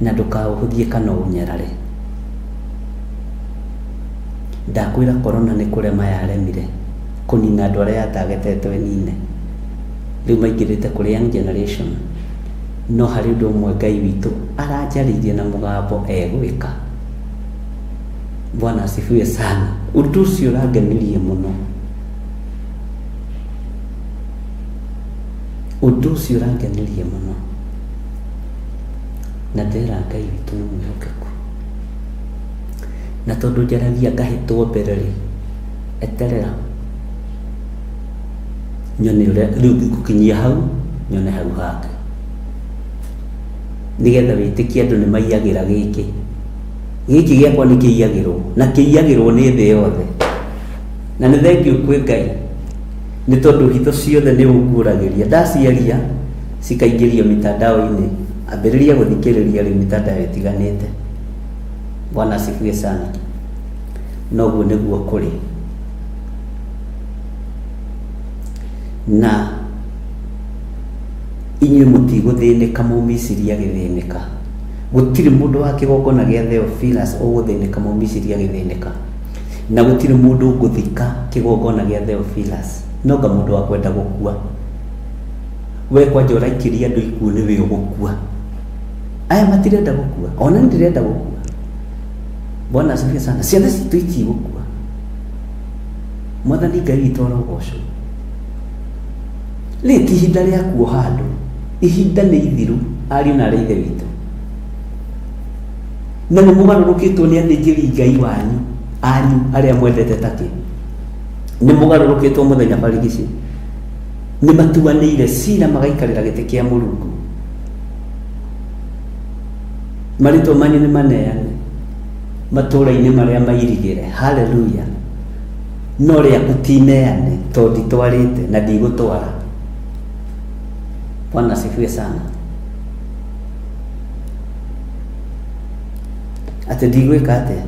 na ndukauhuthie kana unyarare. Ndakwira corona ni kurema yaremire kunina andu aria yatagetetwe nine. Riu maingirite kuri young generation no hari undu umwe Ngai witu aranjaririe na mugambo egwika. Bwana asifiwe sana. Undu ucio urangenirie muno. Undu ucio urangenirie muno na ndera Ngai witu ni mwihokeku. Na tondu njaragia ngahitwo mbere ri eterera nyone riu gukinyia hau nyone hau hake nigetha witikie andu ni maiyagira giki giakwa ni kiiyagirwo na kiiyagirwo ni thi yothe na ni thengiu kwi Ngai ni tondu hitho ciothe ni unguragiria ndaciaria cikaingĩrio mitandao-ini ambĩrĩria gũthikĩrĩria rĩu mitandao ĩtiganĩte. Bwana asifiwe sana. Noguo nĩguo kũrĩ na inyuĩ mũtigũthĩnĩka mũmiciria gĩthĩnĩka. Gũtirĩ mũndũ wa kĩgongona gĩa Theophilus ũgũthĩnĩka mũmiciria gĩthĩnĩka na gũtirĩ mũndũ ũgũthika kĩgongona gĩa Theophilus noga mũndũ wa kwenda gũkua. We kwanja ũraikiria andũ ikuũ nĩwe ũgũkua. Aya matirenda gũkua, ona ndirenda gũkua. Bwana asifiwe sana. Ciana citũ itigũkua. Mwathani Ngai witũ arogocwo. Rĩu ti ihinda rĩa kuoha andũ, ihinda nĩ ithiru, ariũ na ithe witũ. Na nĩ mũgarũrũkĩtwo nĩ athĩnjĩri Ngai wanyu, anyu arĩa mwendete takĩ. Nĩ mũgarũrũkĩtwo mũthenya barigici. Nĩ matuanĩire cira magaikarĩra gĩtĩ kĩa Mũrungu. Marĩtwa manyu nĩ maneane matũũra-inĩ marĩa mairigĩre. Haleluya. No rĩaku ti neane tondũ nditwarĩte na ndigũtwara. Bwana asifiwe sana. Atĩ ndigwĩka atĩa?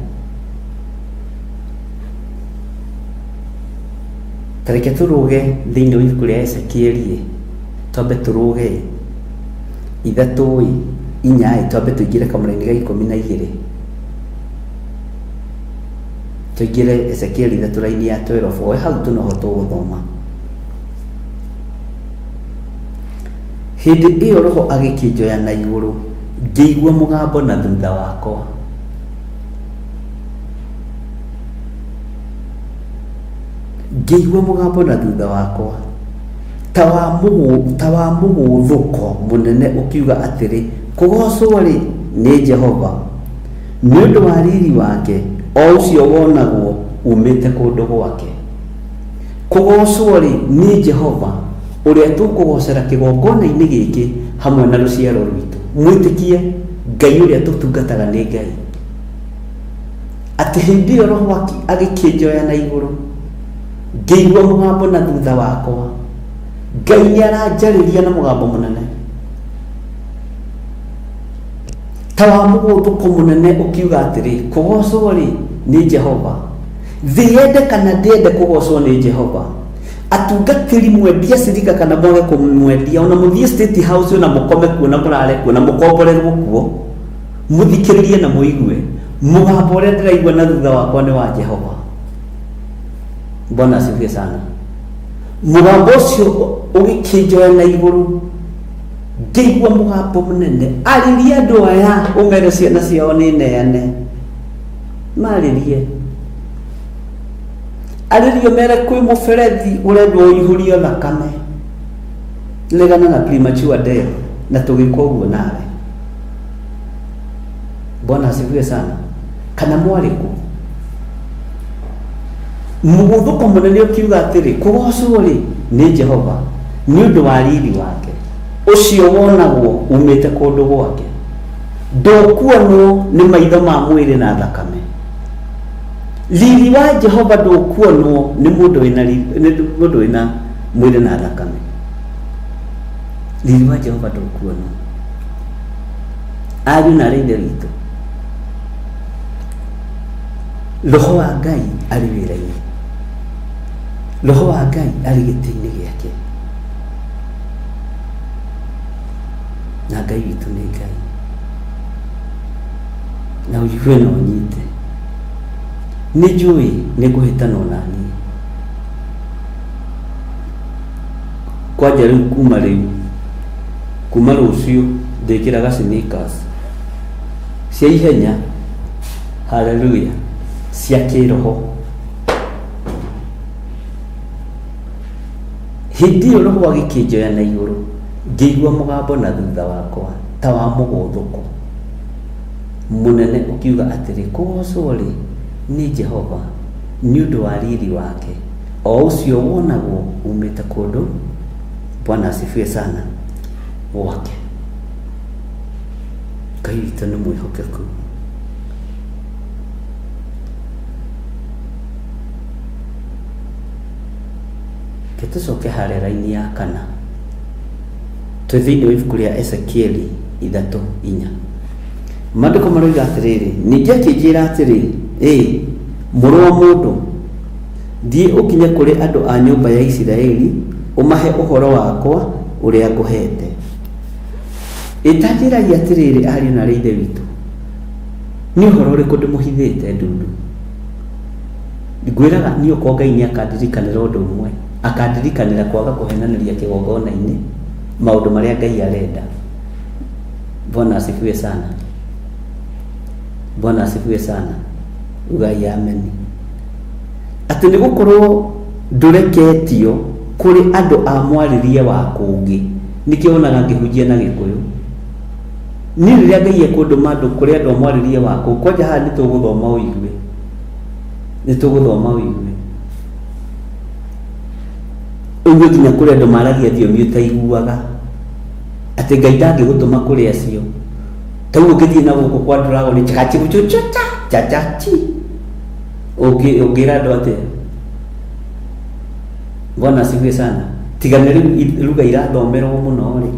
Tareke tũrũge thĩinĩ wa ibuku rĩa Ezekieli, twambe tũrũge 3:4, twambe tũingĩre kamũra-inĩ ga 12. Tũingĩre Ezekieli 3:12. Hau tũnohotwo gũthoma. Hĩndĩ ĩyo Roho agĩkĩnjoya na igũrũ, ngĩigua mũgambo na thutha wakwa. Ngĩigua mũgambo na thutha wakwa ta wa mũgũthũko mũnene ũkiuga atĩrĩ, kũgocwo rĩ nĩ Jehova, nĩ ũndũ wa riri wake, o ũcio wonagwo umĩte kũndũ gwake. Kũgocwo rĩ nĩ Jehova, ũrĩa tũkũgocera kĩgongona-inĩ gĩkĩ hamwe na rũciaro rwitũ. Mwĩtĩkie Ngai ũrĩa tũtungataga nĩ Ngai. Atĩ hĩndĩ ĩyo Roho agĩkĩnjoya na igũrũ, ngĩigua mũgambo na thutha wakwa. Ngai nĩ aranjarĩria na mũgambo mũnene ta wa mũgũthũko mũnene ũkiuga atĩrĩ, kũgocwo rĩ nĩ Jehova. Thĩ yende kana ndĩende kũgocwo nĩ Jehova. Atungatĩri mwendia ciriga kana mwage kũmwendia, ona mũthiĩ State House na mũkome kuo na mũrare kuo na mũkomborerwo kuo, mũthikĩrĩrie na mũigue mũgambo ũrĩa ndĩraigua na thutha wakwa nĩ wa Jehova. Bwana asifiwe sana. Mũgambo ũcio ũgĩkĩnjoya na igũrũ, ngĩigua mũgambo mũnene, arĩria andũ aya, ũmere ciana ciao nĩ neane. Marĩrie, arĩrio mere kwĩ mũberethi ũrendwo ũihũrio thakame, regana na premature death, na tũgĩka ũguo nawe. Bwana asifiwe sana. Kana mwarĩku mũgũthũko mũnene ũkiuga atĩrĩ, kũgocwo rĩ nĩ Jehova, nĩ ũndũ wa riri wake, ũcio wonagwo umĩte kũndũ gwake. Ndũkuonwo nĩ maitho ma mwĩrĩ na thakame. Riri wa Jehova ndũkuonwo nĩ mũndũ wĩna mwĩrĩ na thakame. Riri wa Jehova ndũkuonwo. Ariũ na ithe witũ, Roho wa Ngai arĩ wĩra-inĩ. Roho wa Ngai arĩ gĩtĩ-inĩ gĩake. Na Ngai witũ nĩ Ngai. Na ũigue na ũnyite. Nĩ njũĩ nĩ ngũhĩtana ona niĩ. Kwanja rĩu kuma rũciũ ndĩkĩraga sneakers cia ihenya. Haleluya. Cia kĩroho. Hĩndĩ ĩyo Roho agĩkĩnjoya na igũrũ, ngĩigua mũgambo na thutha wakwa ta wa mũgũthũko mũnene ũkiuga atĩrĩ, kũgocwo rĩ nĩ Jehova, nĩ ũndũ wa riri wake, o ũcio wonagwo umĩte kũndũ. Bwana asifiwe sana. Gwake Ngai witũ nĩ mwĩhokeku. Tũcoke harĩa raini ya 4, twĩ thĩinĩ wa ibuku rĩa Ezekieli 3:4. Maandĩko maroiga atĩrĩrĩ, ningĩ akĩnjĩra atĩrĩ, mũrũ wa mũndũ, thiĩ ũkinye kũrĩ andũ a nyũmba ya Isiraeli, ũmahe ũhoro wakwa ũrĩa ngũhete. Ĩtanjĩragia atĩrĩrĩ, ariũ na ithe witũ, nĩ ũhoro ũrĩkũ ndĩmũhithĩte ndundu? Ngwĩraga niĩ ũko Ngai nĩ akandirikanĩra ũndũ ũmwe, akandirikanĩra kwaga kũhenanĩria kĩgongona-inĩ maũndũ marĩa Ngai arenda. Bwana asifiwe sana. Bwana asifiwe sana. ugai ameni. Ati nĩ gũkorwo ndũreketio kũrĩ andũ a mwarĩrie wa kũngĩ, nĩkĩo onaga ngĩhunjia na Gĩkũyũ. Niĩ rĩrĩa Ngai ekũndũma andũ kũrĩ andũ a mwarĩrie wa kũngĩ, kwanja haha nĩtũgũthoma ũigue, ũigue nginya kũrĩ andũ maragia thiomi ũtaiguaga, atĩ Ngai ndangĩgũtũma kũrĩ acio. Ta rĩu ũngĩthiĩ na gũkũ kwa Dragon chachachi ũngĩra andũ atĩa? Bwana asifiwe sana. Tigana rĩu ruga irathomerwo mũno rĩ,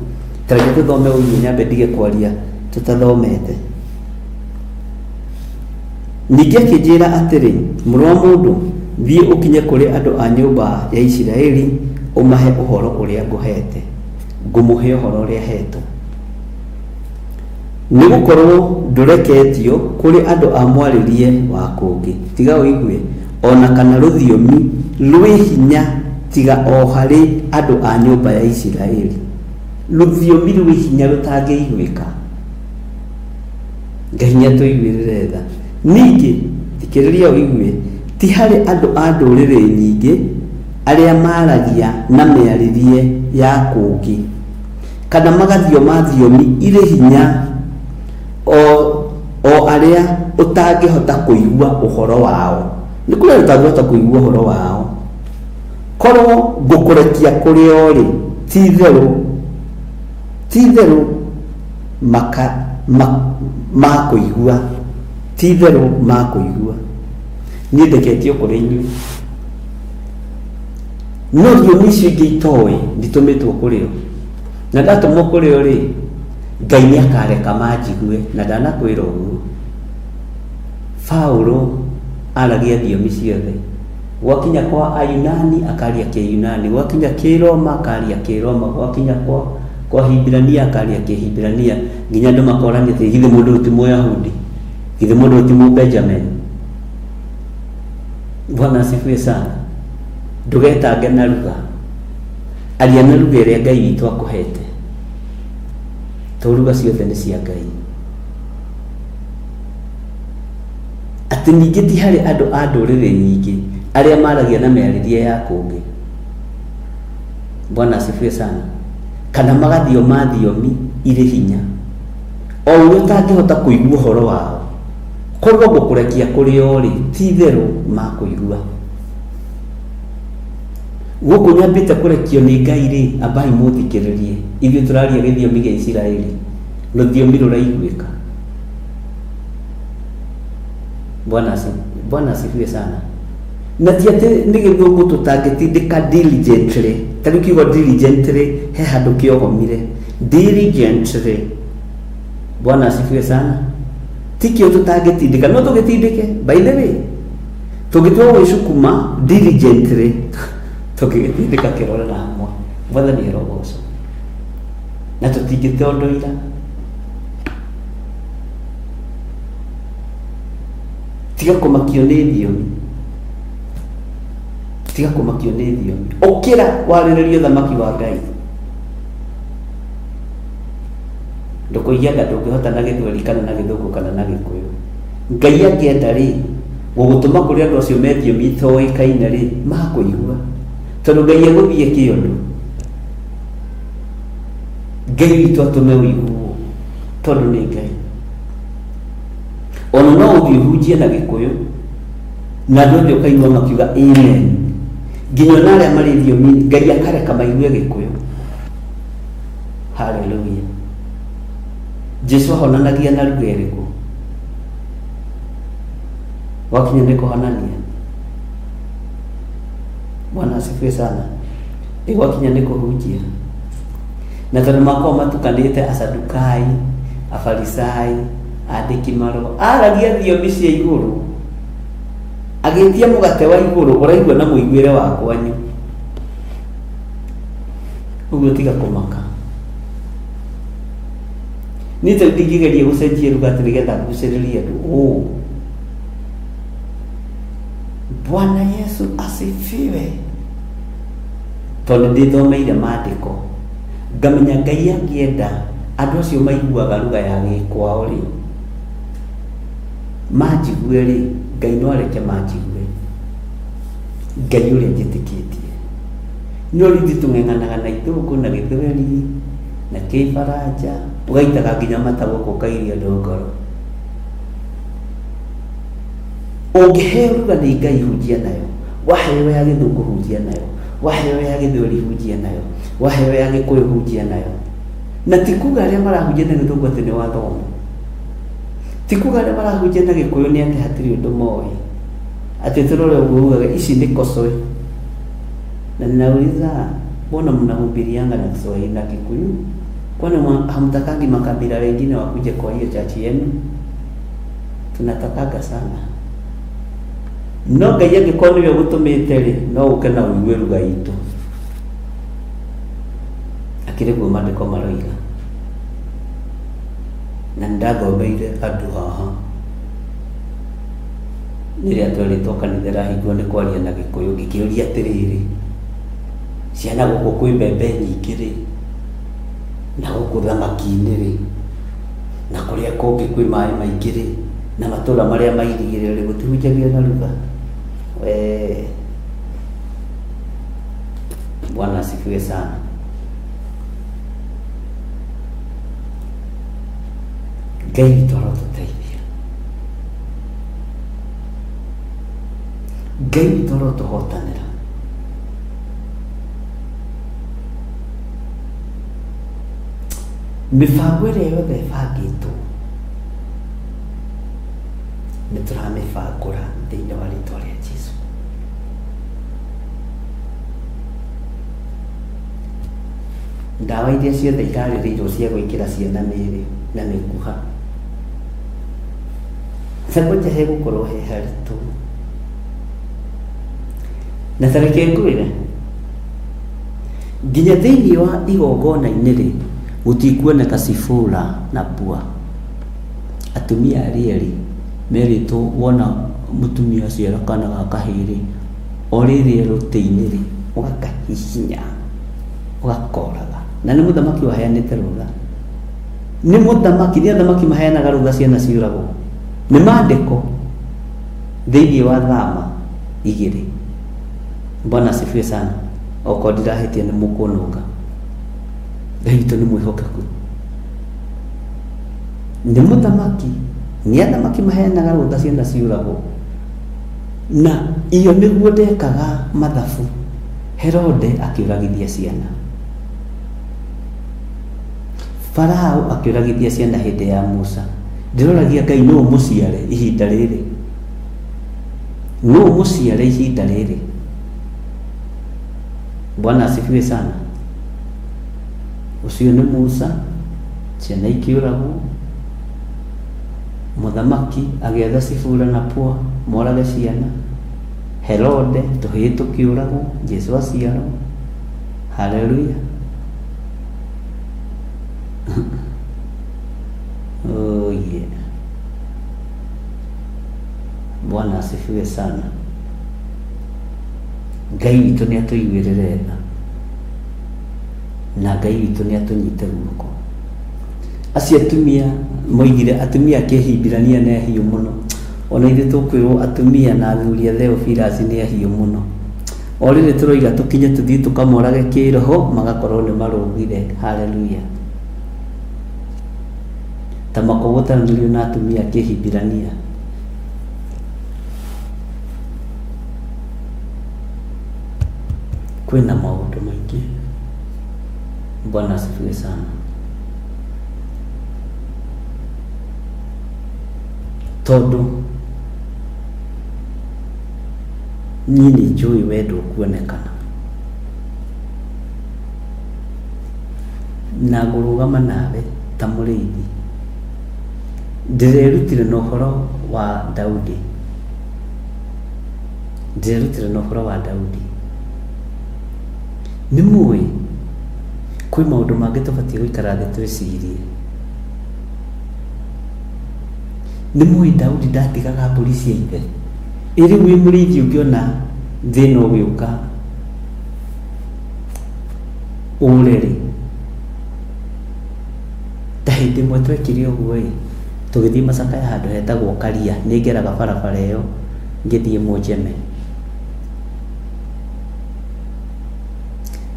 tareke tũthome ũigue nyambe ndige kwaria tũtathomete. Ningĩ akĩnjĩra atĩrĩ, mũrũ wa mũndũ, thiĩ ũkinye kũrĩ andũ a nyũmba ya Isiraeli ũmahe ũhoro ũrĩa ngũhete. Ngũmũhe ũhoro ũrĩa hetwo. Nĩ gũkorwo ndũreketio kũrĩ andũ a mwarĩrie wa kũngĩ. Tiga ũigue ona kana rũthiomi rwĩ hinya tiga o harĩ andũ a nyũmba ya Isiraeli. Rũthiomi rwĩ hinya rũtangĩiguĩka. Ngai nĩatũiguĩrĩre tha. Ningĩ thikĩrĩria ũigue, ti harĩ andũ a ndũrĩrĩ nyingĩ arĩa maragia na mĩarĩrie ya kũngĩ, kana magathioma thiomi irĩ hinya o arĩa ũtangĩhota kũigua ũhoro wao. Nĩ kũrĩa ũtangĩhota kũigua ũhoro wao. Korwo ngũkũrekia kũrĩ o rĩ, ti-itherũ makũigua, ti-itherũ makũigua. Niĩ ndeketio kũrĩ inyuĩ, no thiomi icio ingĩ itoĩ nditũmĩtwo kũrĩ o, na ndatũmwo kũrĩ o rĩ, Ngai nĩakareka manjigue. Na ndanakwĩra ũguo, Paulo aragia thiomi ciothe. Gwakinya kwa Ayunani akaria Kĩyunani, gwakinya Kĩroma akaria Kĩroma, gwakinya kwa Hibirania akaria Kĩhibirania, nginya andũ makorania atĩ githĩ mũndũ ũyũ ti Mũyahudi, githĩ mũndũ ũyũ ti Mũbenjamin. Bwana asifiwe sana. Ndũgetange na ruga, aria na ruga ĩrĩa Ngai witũ akũhete. Tũruga ciothe nĩ cia Ngai. Atĩ ningĩ ti harĩ andũ a ndũrĩrĩ nyingĩ arĩa maragia na mĩarĩrie ya kũngĩ. Bwana asifiwe sana. Kana magathioma thiomi irĩ hinya, o ũrĩa ũtangĩhota kũigua ũhoro wao. Korwo ngũkũrekia kũrĩ o rĩ, ti-itherũ makũigua. Gũkũ nyambĩte kũrekio nĩ Ngai rĩ, ambai mũthikĩrĩrie. Ithuĩ tũraria gĩthiomi gĩa Isiraeli, rũthiomi rũraiguĩka. Bwana asifiwe sana. Na ti atĩ nĩ gĩthũngũ tũtangĩtindĩka diligently. Ta rĩu kiugo diligently he handũ kĩogomire. Diligently. Bwana asifiwe sana. Ti kĩo tũtangĩtindĩka, no tũgĩtindĩke. By the way, tũgĩtua gwĩcukuma diligently, tũgĩtindĩka kĩrore na hamwe. Mwathani arogocwo. Na tũtingĩtondoira. Tiga kũmakio nĩ thiomi. Tiga kũmakio nĩ thiomi. Ũkĩra warĩrĩrie thamaki wa Ngai. Ndũkũiyaga ndũngĩhota na Gĩthweri kana na Gĩthũngũ kana na Gĩkũyũ. Ngai angĩenda rĩ, gũgũtũma kũrĩ andũ acio me thiomi itoĩkaine rĩ, makũigua. Tondũ Ngai egũthiĩ kĩondo. Ngai witũ atũme ũiguo, tondũ nĩ Ngai. Ona no ũthiĩ ũhunjie na Gĩkũyũ, na andũ othe ũkaigua makiuga amen. Nginya ona arĩa marĩ thiomi Ngai akareka maigue Gĩkũyũ. Hallelujah. Jesu ahonanagia na ruga ĩrĩkũ? Wakinya nĩ kũhonania. Bwana asifiwe sana. Wakinya nĩ kũhunjia. Na tondũ makorwo matukanĩte Asadukai, Afarisai, andĩki marũa, aragia thiomi cia igũrũ, agĩtia mũgate wa igũrũ ũraigua na mũiguĩre wa kwanyu. Ũguo tiga kũmaka. Niĩ tondũ ndingĩgeria gũcenjia ruga atĩ nĩgetha ngucĩrĩrie andũ. Bwana Yesu asifiwe. Tondũ ndĩthomeire maandĩko, ngamenya Ngai angĩenda andũ acio maiguaga ruga ya gĩkwao rĩ, manjigue rĩ, Ngai no areke manjigue, Ngai ũrĩa njĩtĩkĩtie. No rĩngĩ tũng'eng'anaga na Ithũngũ na Gĩthweri na Kĩbaranja, ũgaitaga nginya mata gũkũ ũkairia ndongoro. Ũngĩheo ruga nĩ Ngai hunjia nayo, waheo ya Gĩthũngũ hunjia nayo, waheo ya Gĩthweri hunjia nayo, waheo ya Gĩkũyũ hunjia nayo. Na ti kuga arĩa marahunjia na Gĩthũngũ atĩ nĩ wathoma, ti kuga arĩa marahunjia na Gĩkũyũ nĩ atĩ hatirĩ ũndũ moĩ, atĩ tũrore ũguo ugaga ici nĩ kosoe. Na ninauliza, mbona mnahubirianga na Kiswahili na Kikuyu? Kwani hamtakangi makabila wengine wakuje kwa hiyo chachi yenu? Tunatakaga sana. No Ngai angĩkorwo nĩwe ũgũtũmĩte rĩ, no ũke na ũigue ruga itũ. Akĩrĩ guo maandĩko maroiga. Na nĩndathomeire andũ haha rĩrĩa twerĩtwo kanitha rahingwo nĩ kwaria na Gĩkũyũ, ngĩkĩũria atĩrĩrĩ, ciana gũkũ kwĩ mbembe nyingĩ rĩ, na gũkũ thamaki-inĩ rĩ, na kũrĩa kũngĩ kwĩ maĩ maingĩ rĩ, na matũũra marĩa mairigĩre rĩ, gũtihunjagio na ruga? Bwana asifiwe sana. Ngai witũ arotũteithia, Ngai witũ arotũhotanĩra. Mĩbango ĩrĩa yothe ĩbangĩtwo nĩ tũramĩbangũra thĩinĩ wa rĩĩtwa rĩa Jesũ. Ndawa iria ciothe itarĩrĩirwo cia gwĩkĩra ciana mĩĩrĩ na mĩkuha, ngoja he gũkorwo he haritũ. Na ta reke ngwĩre, nginya thĩinĩ wa igongona-inĩ rĩ, gũtikuoneka Sifura na Pua. Atumia arĩa rĩ merĩtwo wona mũtumia aciara kana ga kahĩĩ o rĩrĩa rũtĩ-inĩ rĩ, ũgakahihinya ũgakoraga. Na nĩ mũthamaki waheanĩte rũtha, nĩ mũthamaki, nĩ athamaki maheanaga rũtha ciana ciũragwo. Nĩ maandĩko thĩinĩ wa Thama 2. Bwana asifiwe sana. Okorwo ndirahĩtia nĩ mũkũnũnga. Ngai witũ nĩ mwĩhokeku. Nĩ mũthamaki, nĩ athamaki maheanaga rũtha ciana ciũragwo. Na iyo nĩguo ndekaga mathabu Herode akĩũragithia ciana, Farao akĩũragithia ciana hĩndĩ ya Musa. Ndĩroragia Ngai nũũ mũciare ihinda rĩrĩ, nũũ mũciare ihinda rĩrĩ. Bwana asifiwe sana. Ũcio nĩ Musa, ciana ikĩũragwo, mũthamaki agĩetha Sifura na Pua morage ciana, Herode tũhĩĩ tũkĩũragwo, Jesũ aciarwo. Haleluya. Oh yeah. Bwana asifiwe sana. Ngai witũ nĩ atũiguĩrĩre tha, na Ngai witũ nĩ atũnyite guoko. Acio atumia moigire atumia kĩhimbirania nĩ ahiũ mũno. Ona ithuĩ tũkwĩrwo atumia na athuri a Theophilus nĩ ahiũ mũno. O rĩrĩ tũroiga tũkinye tũthiĩ tũkamorage kĩroho, magakorwo nĩ marũgire. Haleluya. Ta makũgũtanĩrio na atumia kĩhimbirania. Kwĩna maũndũ maingĩ. Bwana asifiwe sana. Tondũ niĩ nĩ njũĩ wendo kuonekana, na ngũrũgama nawe ta mũrĩithi. Ndĩrerutire na ũhoro wa Daudi, ndĩrerutire na ũhoro wa Daudi. Nĩ mũĩ kwĩ maũndũ mangĩ tũbatiĩ gũikara thĩ twĩcirie. Nĩ mũĩ Daudi ndatigaga mbũri cia ithe. Ĩrĩ wĩ mũrĩithi ũngĩona thĩna ũgĩũka ũreri, ta hĩndĩ ĩmwe twekire ũguo ĩ, tugithii Macakaya handu hetagwo Karia ningeraga barabara iyo ngithii Munjeme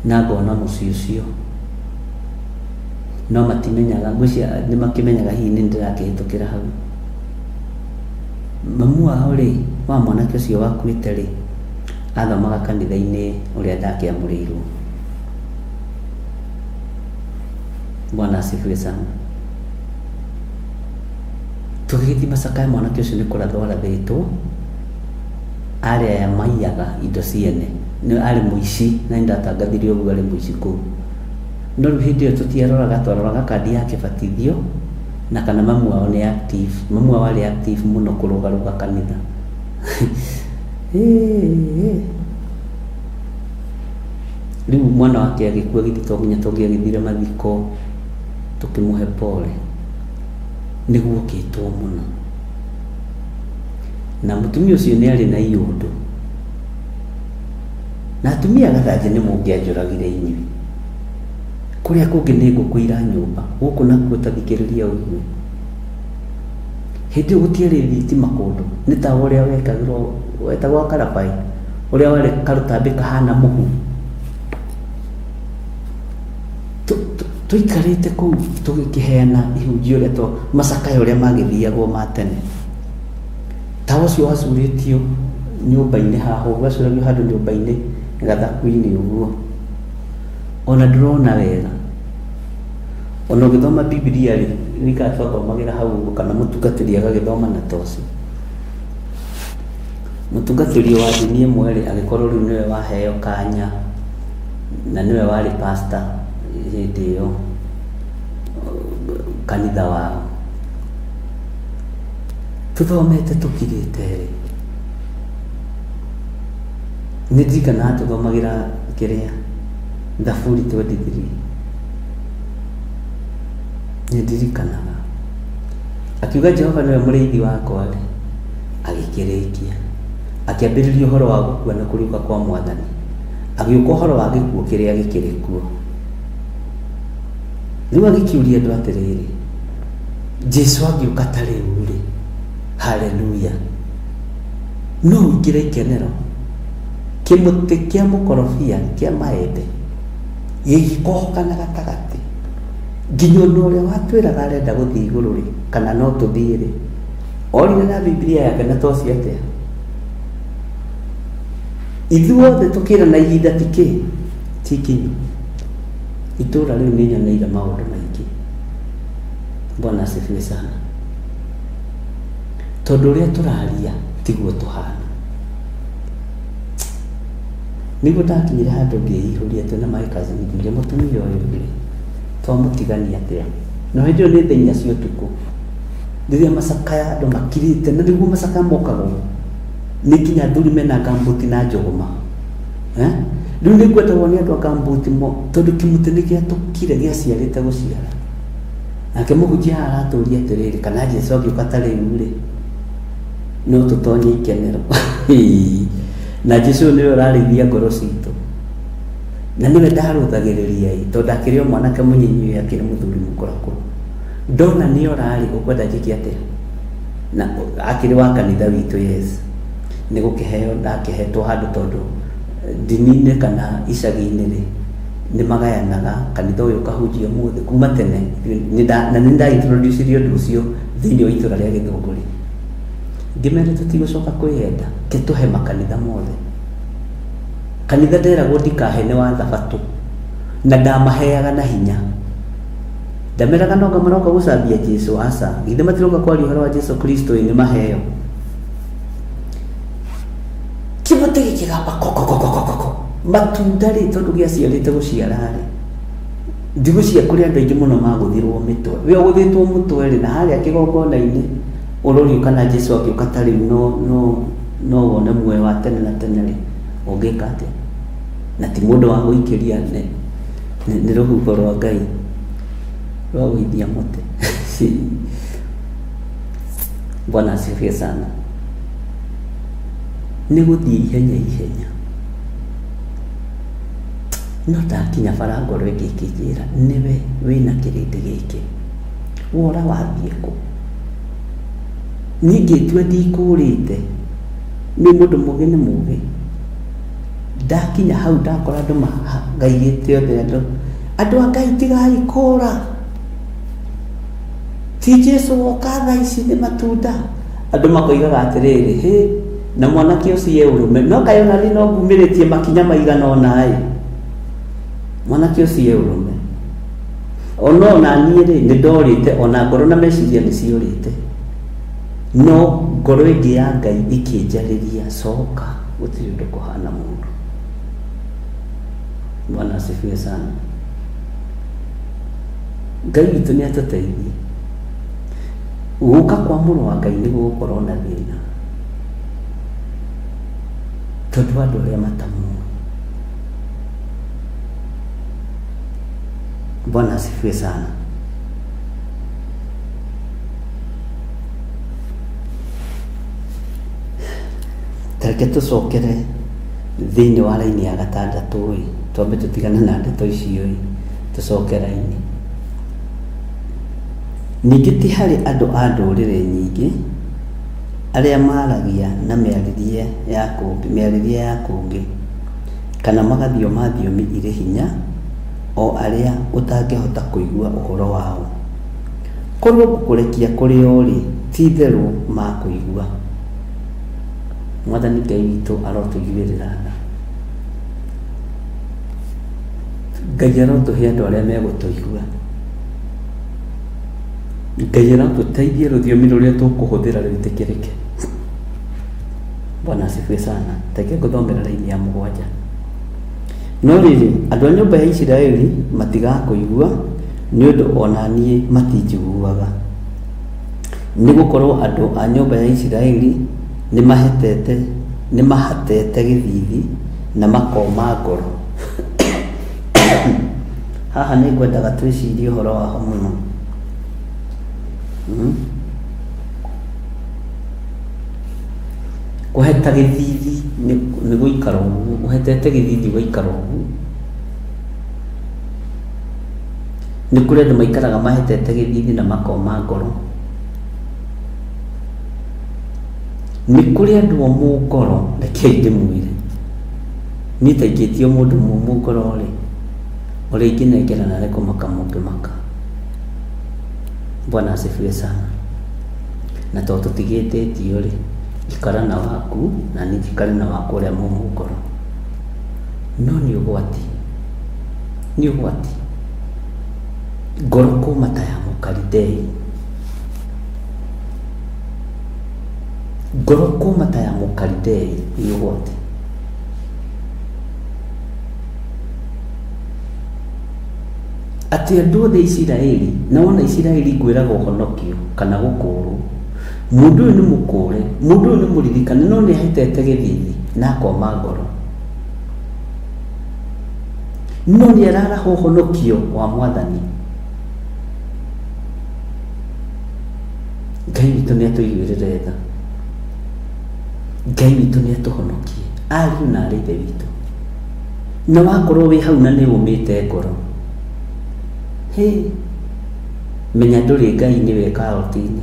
na ngona muciĩ ũcio no matimenyaga ngwĩcia nĩ makimenyaga hihi nĩ ndirakĩhĩtũkĩra hau. Mamu wao rĩ wa mwanake ũcio wakuĩte rĩ athomaga kanitha-inĩ ũrĩa ndakĩamũrĩirwo. Bwana asifiwe sana. Tugĩthiĩ Macakaya mwanake ũcio nĩ kũrathwo arathĩtwo arĩa maiyaga indo ciene nĩ arĩ mũici na ndatangathirio ũguo arĩ mũici kũu. No rĩu hĩndĩ ĩyo tũtiaroraga twaroraga kandi ya kĩbatithio na kana mamu wao nĩ active. Mamu wao arĩ active mũno kũrũgarũga kanitha. Rĩu mwana wake agĩkua githĩ to nginya tũngĩagĩthire mathiko tukĩmũhe pole nĩguo kĩtwo mũno. Na mũtumia ũcio nĩ arĩ na iũndũ na atumia gathanjĩ nĩ mũngĩanjũragire inyuĩ. Kũrĩa kũngĩ nĩ ngũkũ ira nyũmba gũkũ nakuo tathikĩrĩria ũigue. Hĩndĩ ĩyo gũtiarĩ thitima kũndũ nĩ ta ũrĩa wekagĩrwo wetagwo karabai ũrĩa warĩ karũtambĩ kahana mũhu. Tũikarĩte kũu tũgĩkĩheana ihunjio ũrĩa Macakaya ũrĩa magĩthiagwo ma tene. Ta ũcio wacurĩtio nyũmba-inĩ haha ũgacũragio handũ nyũmba-inĩ gathaku-inĩ ũguo. Ona ndũrona wega ona ũgĩthoma Biblia rĩ rĩka twathomagĩra hau ũguo kana mũtungatĩri agagĩthoma na toci. Mũtungatĩri wa dini ĩmwe rĩ agĩkorwo rĩu nĩwe waheo kanya na nĩwe warĩ pastor hĩndĩ ĩyo kanitha wao. Tũthomete tũkirĩte rĩ nĩ ndirikana tũthomagĩra kĩrĩa Thaburi 23 nĩ ndirikanaga akiuga Jehova nĩwe mũrĩithi wakwa rĩ agĩkĩrĩkia akĩambĩrĩria ũhoro wa gũkua na kũriũka kwa Mwathani agĩũka ũhoro wa gĩkuũ kĩrĩa gĩkĩrĩ kuo. Rĩu agĩkiũria andũ atĩrĩrĩ Jesũ agĩũka ta rĩu rĩ haleluya no ingĩra ikenero kĩmũtĩ kĩa mũkorobia kĩa maembe gĩgĩkohoka na gatagatĩ nginya ũndũ ũrĩa watwĩraga arenda gũthiĩ igũrũ rĩ kana no tũthiĩ rĩ orire na Biblia yake na toci atĩa. Ithuothe tũkĩra na ihinda tikinyu. Itũra rĩu nĩ nyoneire maũndũ maingĩ. Bwana asifiwe sana. Tondũ ũrĩa tũraria tiguo tũhana. Nĩguo ndakinyire handũ ngĩihũria twĩna maikazi nginya mũtumia ũyũ rĩ twamũtigania atĩa. No hĩndĩ ĩyo nĩ thaa 4 cia ũtukũ rĩrĩa Macakaya andũ makirĩte na nĩguo Macakaya mokaga nĩ nginya athuri mena gambuti na njũgũma. Rĩu nĩ ngwetagwo nĩ andũ a gambuti tondũ kĩmũtĩ nĩ gĩatũkire gĩaciarĩte gũciara. Nake mũhunjia aratũria atĩrĩrĩ kana Jesũ agĩũka ta rĩu rĩ no tũtonye ikenero. Na Jesũ nĩwe ũrarĩithia ngoro citũ na nĩwe ndarũthagĩrĩria tondũ ndakĩrĩ o mwanake mũnyinyi ũyũ akĩrĩ mũthuri mũkũrakũ. Ndona nĩ orarĩ ũkwenda njĩke atĩa na akĩrĩ wa kanitha witũ yes nĩ gũkĩheo ndakĩhetwo handũ tondũ dini-inĩ kana icagi-inĩ rĩ nĩ magayanaga kanitha ũyũ kahunjia mũthĩ kuma tene na nĩ ndaintroducirio ũndũ ũcio thĩinĩ wa itũra rĩa Gĩthũngũri. Ngĩmera tũtigũcoka kwĩyenda kĩtũhe makanitha mothe. Kanitha nderagwo ndikahe nĩ wa Thabatũ na ndamaheaga na hinya. Ndameraga noga maroka gũcambia Jesũ aca githĩ matiroka kwaria ũhoro wa Jesũ Kristo nĩ maheo. Kĩmũtĩ gĩkĩgamba kokokokokoko matunda rĩ tondũ gĩaciarĩte gũciara rĩ ndigũcia kũrĩ andũ aingĩ mũno magũthirwo mĩtwe. We ũgũthĩtwo mũtwe rĩ na harĩa kĩgongona-inĩ ũrorio kana Jesũ agĩũka ta rĩu no wone muoyo wa tene na tene rĩ ũngĩka atĩa. Na ti mũndũ wa gũikĩria nĩ rũhuho rwa Ngai rwa gũithia mũtĩ. Bwana asifiwe sana. Nĩ gũthiĩ ihenya no ndakinya bara ngoro ĩngĩ ĩkĩnjĩra nĩwe wĩna kĩrĩndĩ gĩkĩ wora wathiĩ kũ ningi twe ndikurite ni mundu mugeni mugi ndakinya hau ndakora andu magaigite othe andu Ngai tigai kura ti Jesu woka thaa ici ni matunda andu makoigaga atiriri he na mwanake ucio urume no kayona ni no ngumiritie makinya maigana ona mwanake ucio urume ona niĩ rĩ nĩ ndorĩte ona ngoro na meciria nĩ ciũrĩte no ngoro ĩngĩ ya Ngai ikĩnjarĩria coka gũtirĩ ũndũ kũhana mũndũ. Bwana asifiwe sana. Ngai witũ nĩ atũteithie gũka kwa mũrũ wa Ngai nĩ gũgũkorwo na thĩna tondũ andũ arĩa matamũĩ. Bwana asifiwe sana. Tareke tucokere thĩinĩ wa raini ya gatandatũ twambe tũtigane na ndeto icio tucoke raini. Ningĩ ti harĩ andũ a ndũrĩrĩ nyingĩ arĩa maragia na mĩarĩrie ya kũngĩ kana magathio thiomi irĩ hinya o arĩa ũtangĩhota kũigua ũhoro wao. Korwo gũkũrekia kũrĩ o rĩ ti therũ makũigua. Mwathani Ngai witũ arotũiguĩrĩra tha. Ngai arotũhe andũ arĩa megũtũigua. Ngai arotũteithie rũthiomi rũrĩa tũkũhũthĩra rwĩtĩkĩrĩke. Bwana asifiwe sana. Teke ngũthomera raini ya 7. No rĩrĩ andũ a nyũmba ya Isiraeli matigakũigua nĩ ũndũ ona niĩ matinjiguaga. Nĩ gũkorwo andũ a nyũmba ya Isiraeli nĩ mahatete gĩthithi na makoma ngoro. Haha nĩ ngwendaga twĩcirie ũhoro waho mũno. Kũheta gĩthithi nĩ gũikara ũguo, ũhetete gĩthithi gũikara ũguo. Nĩ kũrĩ andũ maikaraga mahetete gĩthithi na makoma ngoro. Nĩ kũrĩ andũ omũ ngoro, rekei ndĩmwĩre niĩ taingĩtio mũndũ mũmũ ngoro rĩ ũrĩa ingĩnengera narĩ kũmaka mũngĩmaka. Bwana asifiwe sana. Na tondũ tũtigĩtĩtio rĩ ikara na waku na niĩ njikare na waku ũrĩa mũmũ ngoro. No nĩ ũgwati ngoro kũma ta ya Mũkalidei. Ngoro kũma ta ya Mũkalidei nĩ ũgwati. Atĩ andũ othe Isiraeli na wona Isiraeli ngwĩraga ũhonokio kana gũkũũrwo. Mũndũ ũyũ nĩ mũkũũre, mũndũ ũyũ nĩ mũririkane no nĩ ahetete gĩthithi na akoma ngoro. No nĩ araraha ũhonokio wa Mwathani. Ngai witũ nĩ atũiguĩrĩre tha. Ngai witũ nĩ atũhonokie ariũ na arĩ ithe witũ. Na wakorwo wĩ hau na nĩ ũmĩte ngoro menya ndũrĩ Ngai-inĩ wĩ karoti-inĩ,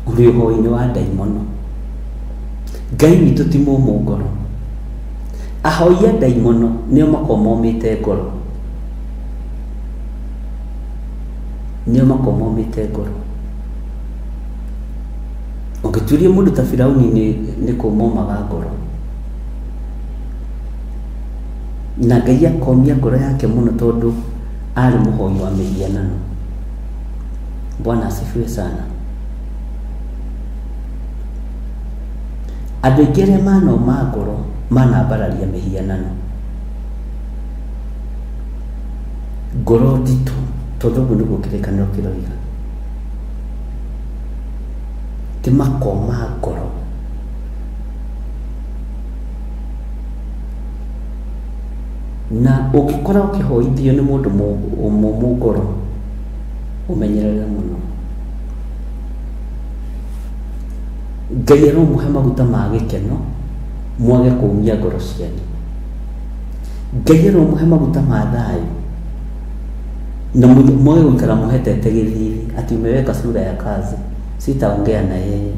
ũrĩ ũhoi-inĩ wa ndaimono. Ngai witũ ti mũmũ ngoro. Ahoi a ndaimono nĩo makoragwo momĩte ngoro, ũngĩtuĩria mũndũ ta Firaũni nĩ kũmomaga ngoro. Na Ngai akomia ngoro yake mũno tondũ arĩ mũhoi wa mĩhianano. Bwana asifiwe sana. Andũ aingĩ arĩa manoma ngoro manambararia mĩhianano. Ngoro nditũ tondũ ũguo nĩguo kĩrĩkanĩro kĩroiga. Ti makoma ngoro. Na ũngĩkora ũkĩhoithio nĩ mũndũ mũmũ ngoro ũmenyerere mũno. Ngai aromũhe maguta ma gĩkeno mwage kũmia ngoro cianyu. Ngai aromũhe maguta ma thayũ na mwage gũikara mũhetete gĩthithi ati umeweka sura ya kazi sitaongea na yeye,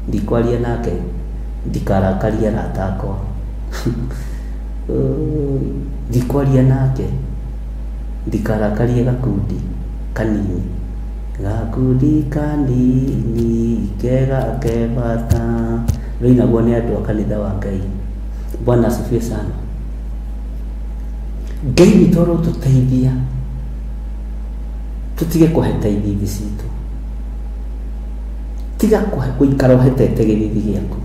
ndikwaria nake, ndikarakaria ratako ndikwaria nake, ndikarakaria gakundi kanini, gakundi kanini kega kebata. Rĩinagwo nĩ andũ a kanitha wa Ngai. Bwana asifiwe sana. Ngai witũ arotũteithia tutige kũheta ithithi citũ, tiga gũikara ũhetete gĩthithi gĩaku,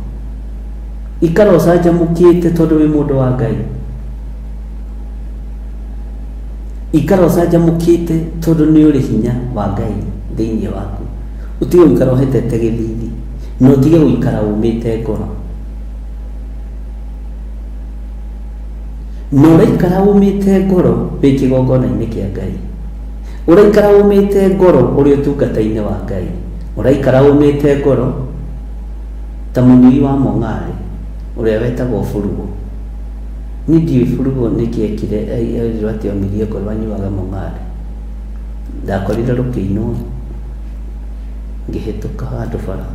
ikara ũcanjamũkĩte tondũ wĩ mũndũ wa Ngai, ikara ũcanjamũkĩte tondũ nĩ ũrĩ hinya wa Ngai thĩinĩ waku. Utige gũikara ũhetete gĩthithi, na ũtige gũikara ũmĩte ngoro. Na ũraikara ũmĩte ngoro wĩ kĩgongona-inĩ kĩa Ngai, ũraikara ũmĩte ngoro ũrĩ ũtungata-inĩ wa Ngai, ũraikara ũmĩte ngoro ta mũnyui wa Mong'are ũrĩa wetagwo Furugo. Niĩ ndiũĩ Furugo nĩkĩ ekire erirwo atĩ omirie ngoro anyuaga Mong'are. Ndakorire Rũkĩinũ ngĩhĩtũka handũ bara,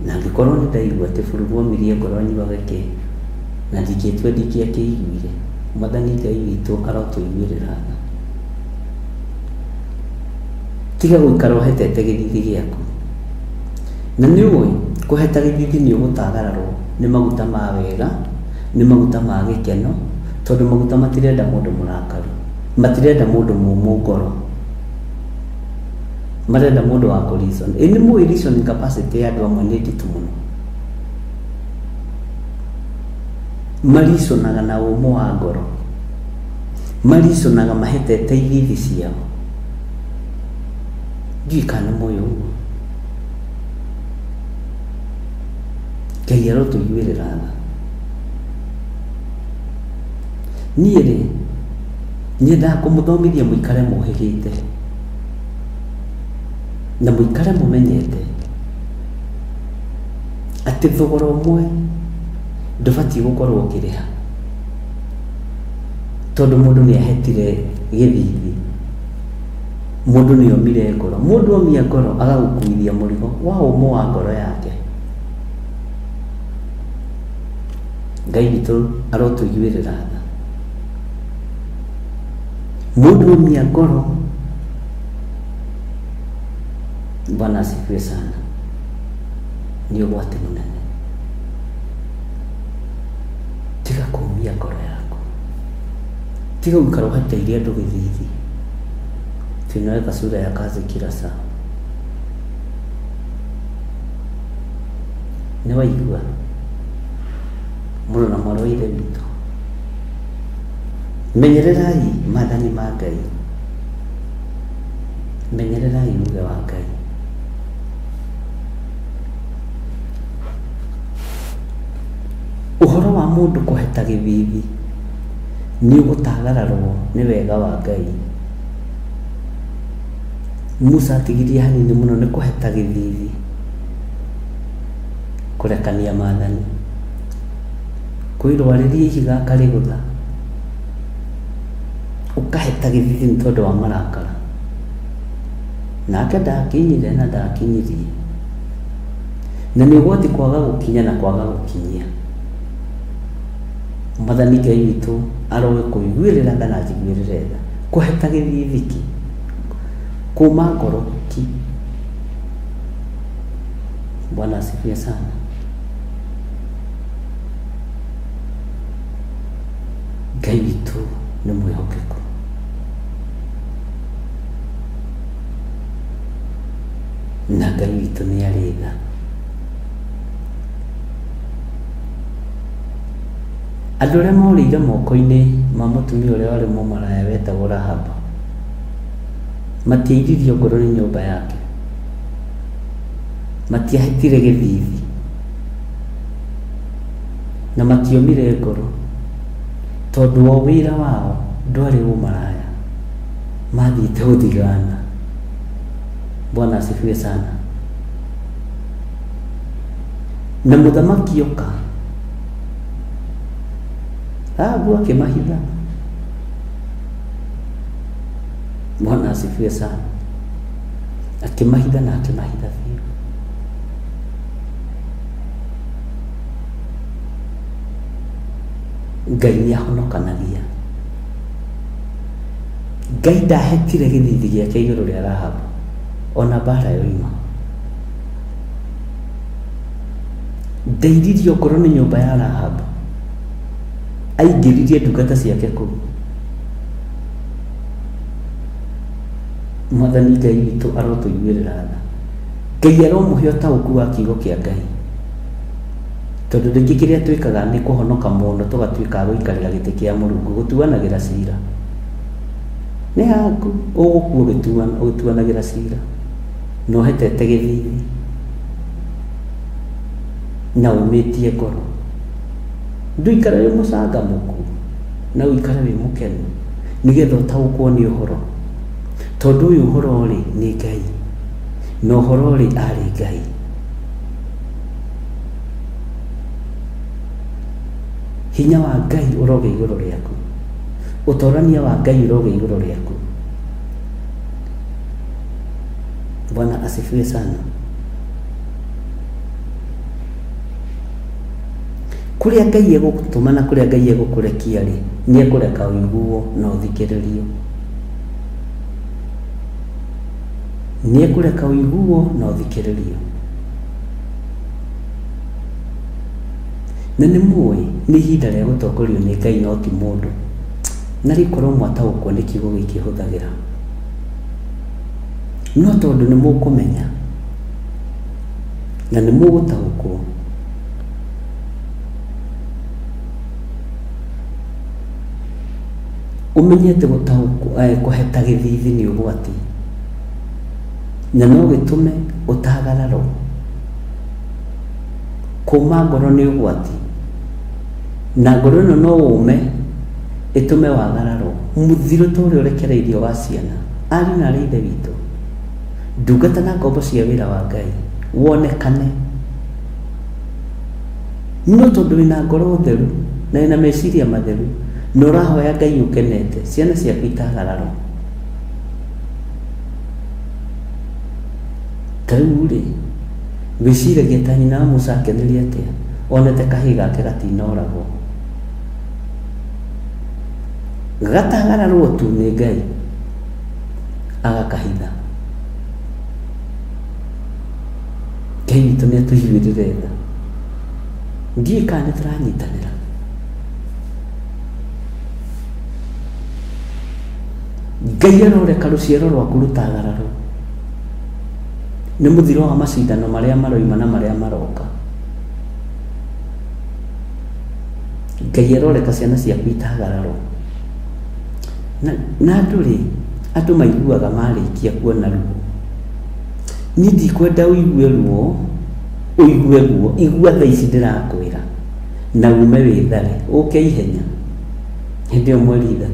na ngĩkorwo nĩ ndaigua atĩ Furugo omirie ngoro anyuaga kĩ, na ndingĩtua ndingĩakĩiguire. Mwathani Ngai witũ arotũiguĩrĩra tha. Tiga gũikara ũhetete gĩthithi gĩaku. Na nĩ ũĩ kũheta gĩthithi nĩ ũgũtagararwo nĩ maguta ma wega, nĩ maguta ma gĩkeno, tondũ maguta matirenda mũndũ mũrakaru, matirenda mũndũ mũmũ ngoro, marenda mũndũ wa kũreason. Nĩ mũĩ reasoning capacity ya andũ amwe nĩ nditũ mũno. Mariconaga na ũmũ wa ngoro, mariconaga mahetete ithithi ciao. Ndiũĩ kana mũĩ ũguo. Ngai arotũiguĩrĩra tha. Niĩ rĩ, nyendaga kũmũthomithia mũikare mohĩgĩte, na mũikare mũmenyete atĩ thogora ũmwe ndũbatiĩ gũkorwo ũkĩrĩha, tondũ mũndũ nĩ ahetire gĩthithi, mũndũ nĩ omire ngoro. Mũndũ omia ngoro agagũkuithia mũrigo wa ũmũ wa ngoro yake. Ngai witũ arotũiguĩrĩra tha. Mũndũ omia ngoro, Bwana asifiwe sana, nĩ ũgwati mũnene. Tiga kũmia ngoro yaku, tiga gũikara ũheteire andũ gĩthithi. Tunaweka sura ya kazi kila saa. Nĩ waigua mũndũ na mwarĩ wa Ithe witũ, menyererai maathani ma Ngai, menyererai uge wa Ngai. Ũhoro wa mũndũ kũheta gĩthithi nĩ ũgũtagararwo nĩ wega wa Ngai. Musa atigirie hanini mũno nĩ kũheta gĩthithi, kũrekania maathani, kwĩrwarĩria ihiga karĩgũtha, ũkaheta gĩthithi nĩ tondũ wa marakara. Nake ndakinyire na ndakinyirie, na nĩ ũgwati kwaga gũkinya na kwaga gũkinyia. Mwathani Ngai witũ aroe kũiguĩrĩra tha na njiguĩrĩre tha. Kũheta gĩthithi ki kuma ngoro ki. Bwana asifiwe sana. Ngai witũ nĩ mwĩhokeku. Na Ngai witũ nĩ arĩ tha. Andũ arĩa morĩire moko-inĩ ma mũtumia ũrĩa warĩ mũmaraya wetagwo Rahabu matiairirio ngoro nĩ nyũmba yake, matiahetire gĩthithi, na matiomire ngoro, tondũ o wĩra wao ndwarĩ ũmaraya, mathiĩte gũthigana. Bwana asifiwe sana. Na mũthamaki oka, Rahabu akĩmahitha. Bwana asifiwe sana. akĩmahitha na akĩmahitha biũ. Ngai nĩahonokanagia. Ngai ndahetire gĩthithi gĩake igũrũ rĩa Rahabu ona mbara yoima. Ndairirie okorwo nĩ nyũmba ya Rahabu, aingĩririe ndungata ciake kũu. Mwathani Ngai witũ arotũiguĩrĩra tha. Ngai aromũhe ũtaũku wa kiugo kĩa Ngai, tondũ rĩngĩ kĩrĩa twĩkaga nĩ kũhonoka mũno tũgatuĩka a gũikarĩra gĩtĩ kĩa Mũrungu gũtuanagĩra cira. Nĩ haku ũgũkua ũgĩtuanagĩra cira na ũhetete gĩthithi na umĩtie ngoro. Ndũikare wĩ mũcangamũku na ũikare wĩ mũkenu nĩgetha ũtaũkwo nĩ ũhoro, tondũ ũyũ ũhoro rĩ nĩ Ngai na ũhoro rĩ arĩ Ngai. Hinya wa Ngai ũroge igũrũ rĩaku, ũtorania wa Ngai ũroge igũrũ rĩaku. Bwana asifiwe sana. Kũrĩa Ngai egũgũtũma na kũrĩa Ngai egũkũrekia rĩ, nĩ ekũreka ũiguo na ũthikĩrĩrio. Nĩ ekũreka ũiguo na ũthikĩrĩrio. Na nĩ mũĩ nĩ ihinda rĩa gũtongorio nĩ Ngai no ti mũndũ, na rĩkorwo mwataũkwo nĩ kiugo gĩkĩ hũthagĩra. No tondũ nĩ mũkũmenya na nĩ mũgũtaũkwo, ũmenyete kũheta gĩthithi nĩ ũgwati, na no gĩtũme ũtagararwo. Kũma ngoro nĩ ũgwati, na ngoro ĩno no ũme ĩtũme wagararwo. Mũthiro ta ũrĩa ũrekereirio wa ciana, ari na ithe witũ, ndungata na ngombo cia wĩra wa Ngai wonekane. No tondũ wĩna ngoro theru na wĩna meciria matheru na ũrahoya Ngai ũkenete, ciana ciaku itagararwo. Tarĩu rĩ, wĩciragia ta nyina wa Musa akeneria atĩa onete kahĩĩ gake gatinoragwo. Gatagararwo tu nĩ Ngai agakahitha. Ngai witũ nĩ atũiguĩrĩre tha. Ndiĩ kana nĩ tũranyitanĩra. Ngai aroreka rũciaro rwaku rũtagararwo. Nĩ mũthiro wa macindano marĩa maroima na marĩa maroka. Ngai aroreka ciana ciaku itagararwo. Na andũ rĩ, andũ maiguaga marĩkia kuona ruo. Niĩ ndikwenda ũigue ruo, ũigue guo, igua thaa ici ndĩrakwĩra na ume wĩthare, ũke ihenya. Hĩndĩ ĩyo mweri 3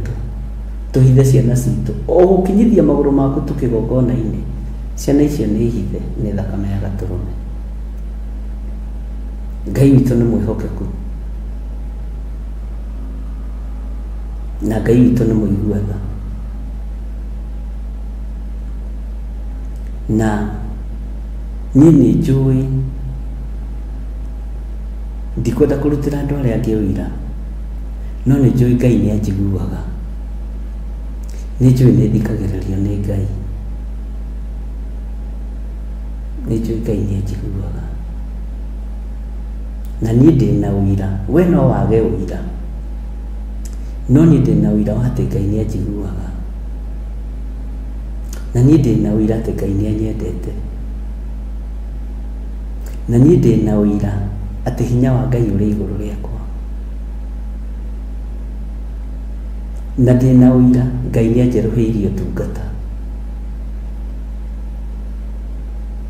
tũhithe ciana citũ, o gũkinyithia magũrũ maku tũkĩgongona-inĩ, ciana icio nĩ ihithe nĩ thakame ya Gatũrũme. Ngai witũ nĩ mwĩhokeku na Ngai witũ nĩ mũigua tha. Na niĩ nĩ njũĩ ndikwenda kũrutĩra andũ arĩa angĩ ũira, no nĩ njũĩ Ngai nĩ anjiguaga, nĩ njũĩ nĩ thikagĩrĩrio nĩ Ngai, nĩ njũĩ Ngai nĩ anjiguaga, na niĩ ndĩ na ũira. We no wage ũira, no niĩ ndĩ na ũira wa atĩ Ngai nĩ anjiguaga, na niĩ ndĩ na ũira atĩ Ngai nĩ anyendete, na niĩ ndĩ na ũira atĩ hinya wa Ngai ũrĩ igũrũ rĩakwa, na ndĩ na ũira Ngai nĩ anjerũhĩirie ũtungata,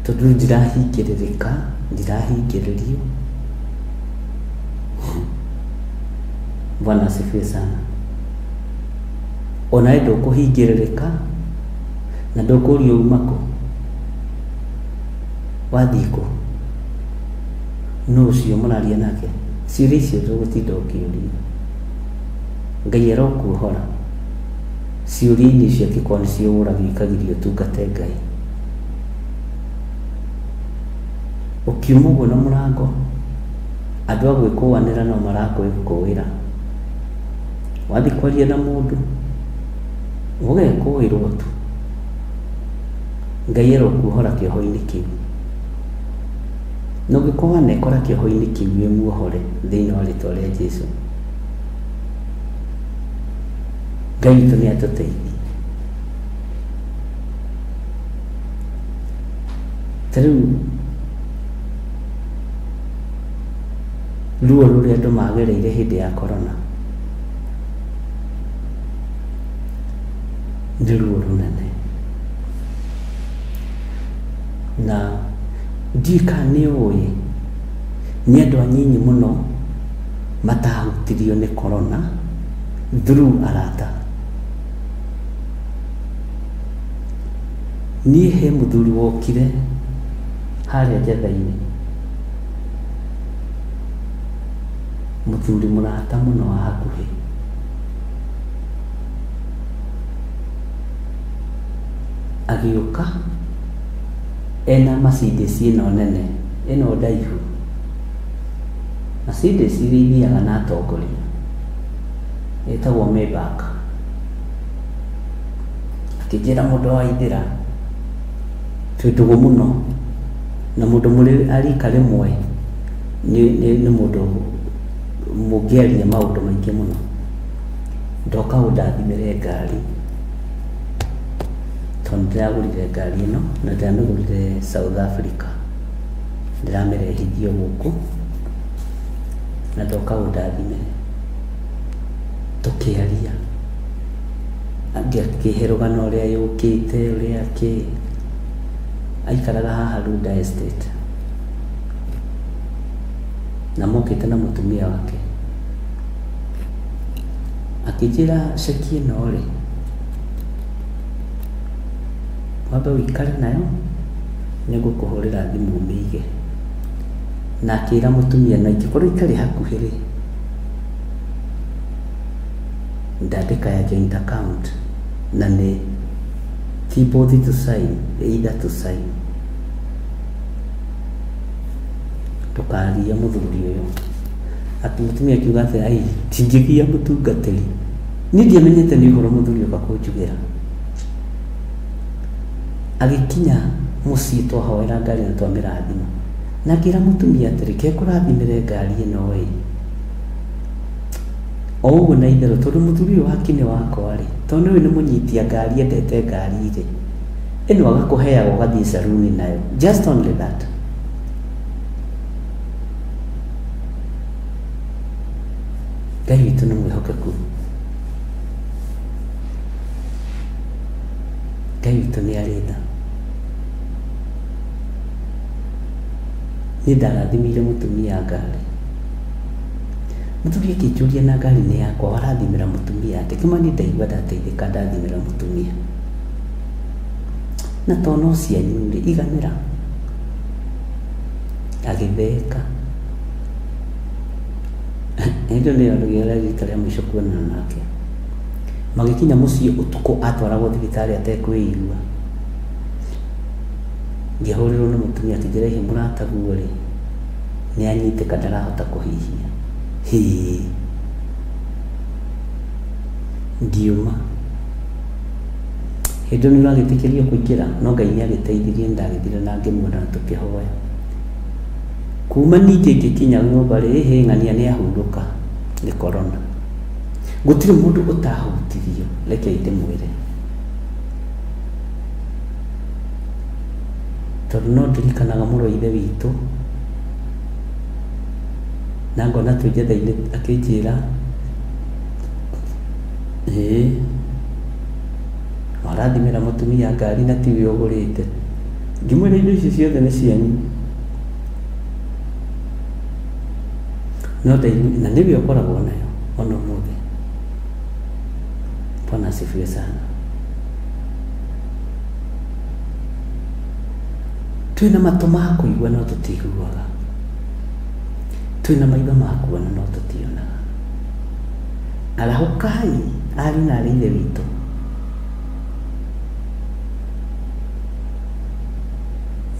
tondũ ndirahingĩrĩrĩka, ndirahingĩrĩrio. Bwana asifiwe sana. Ona ndũkũhingĩrĩrĩka na ndũkũrio uma kũ, wathiĩ kũ, no ũcio mũraria nake. Ciũria icio tũgũtinda ũkĩũria. Ngai arokuohora ciũria-inĩ icio angĩkorwo nĩcio ũragio ikagĩrio ũtungate Ngai. ukiuma uguo na murango andu a gwikuanira no marakwikuira wathi kwaria na mundu ugekuirwo tu Ngai erokuhora kĩoho-inĩ kĩu no gĩkorwo wanekora kĩoho-inĩ kĩu wĩ muohore thĩinĩ wa rĩtwa rĩa Jesũ. Ngai witũ nĩ atũteithie. Tarĩu ruo rũrĩa andũ magereire hĩndĩ ya corona nĩ ruo rũnene, na ndika nĩ ũĩ nĩ andũ anyinyi mũno matahutirio nĩ corona through arata. Niĩ he mũthuri wokire harĩa Njetha-inĩ, mũthuri mũrata mũno wa hakuhĩ, agĩũka ena Mercedes ĩno nene ĩno ndaihu, Mercedes iria ithiaga na atongoria ĩtagwo Maybach. Akĩnjĩra mũndũ wa Ithĩra twĩ ndũgũ mũno na mũndũ mũrĩ arika rĩmwe nĩ mũndũ mũngĩaria maũndũ maingĩ mũno, ndoka ũndathimĩre ngari tondũ ndĩragũrire ngari ĩno na ndĩramĩgũrire South Africa, ndĩramĩrehithio gũkũ na ndoka ũndathimĩre. Tũkĩaria akĩhe rũgano ũrĩa yũkĩte ũrĩa aikaraga haha Runda Estate na mokĩte na mũtumia wake. Akĩnjĩra ceki ĩno rĩ, wambe wĩikare nayo nĩngũkũhũrĩra thimũ ũmĩige. Na akĩra mũtumia na ingĩkorwo itarĩ hakuhĩ rĩ, ndandĩka ya joint account na nĩ ti both to sign, either to sign. Tukaria mũthuri ũyũ atĩ mũtumia akiuga atĩ ai tingĩgia mũtungatĩri. Niĩ ndiamenyete nĩ ũhoro mũthuri ũka kũnjugĩra. Agĩkinya mũciĩ twahoera ngari na twamĩrathima, na ngĩra mũtumia atĩ reke kũrathimĩre ngari ĩno ĩ o ũguo na itherũ, tondũ mũthuri ũyũ wake nĩ wakwa rĩ, tondũ ũyũ nĩ mũnyitia ngari endete ngari rĩ, ĩno agakũheaga ũgathiĩ saruni nayo, just only that. Ngai witũ nĩ mwĩhokeku, Ngai witũ nĩ arĩ tha. Niĩ ndarathimĩire mũtumia ngari, mũtumia akĩnjũria na ngari nĩ yakwa, warathimĩra mũtumia atĩ? Kĩma niĩ ndaigua ndateithĩka ndathimĩra mũtumia, na to no cianyu rĩ, iganĩra. Agĩtheka. Hĩndĩ nĩyo rĩgĩra rita rĩa mũico kuonana nake. Magĩkinya mũciĩ ũtukũ atwaragwo thibitarĩ atekwĩigua. Ngĩhũrĩrwo nĩ mũtumia akĩnjĩra ihe mũrataguo rĩ, nĩ anyitĩka ndarahota kũhihia. Ngiuma. Hĩndĩ nĩ ũragĩtĩkĩrio kũingĩra, no Ngai nĩ agĩteithirie, ndagĩthire na ngĩmuona na tũkĩhoya. Kuma ningĩ ngĩkinya nyũmba rĩ, ng'ania nĩ ahurũka nĩ corona. Gũtirĩ mũndũ ũtahutirio, reke ndĩmwĩre. Tondũ no ndirikanaga mũrũ wa ithe witũ na ngona twĩ Njetha-inĩ akĩnjĩra warathimĩra mũtumia ngari na tiwe ũgũrĩte. Ngĩmwĩra indo icio ciothe nĩ cianyu, no na nĩwe ũkoragwo nayo ona ũmũthĩ. Bwana asifiwe sana. Twĩna matũ ma kũigua no tũtiguaga, twĩna maitho ma kuona no tũtionaga. Arahũkai ariũ na aarĩ a Ithe witũ,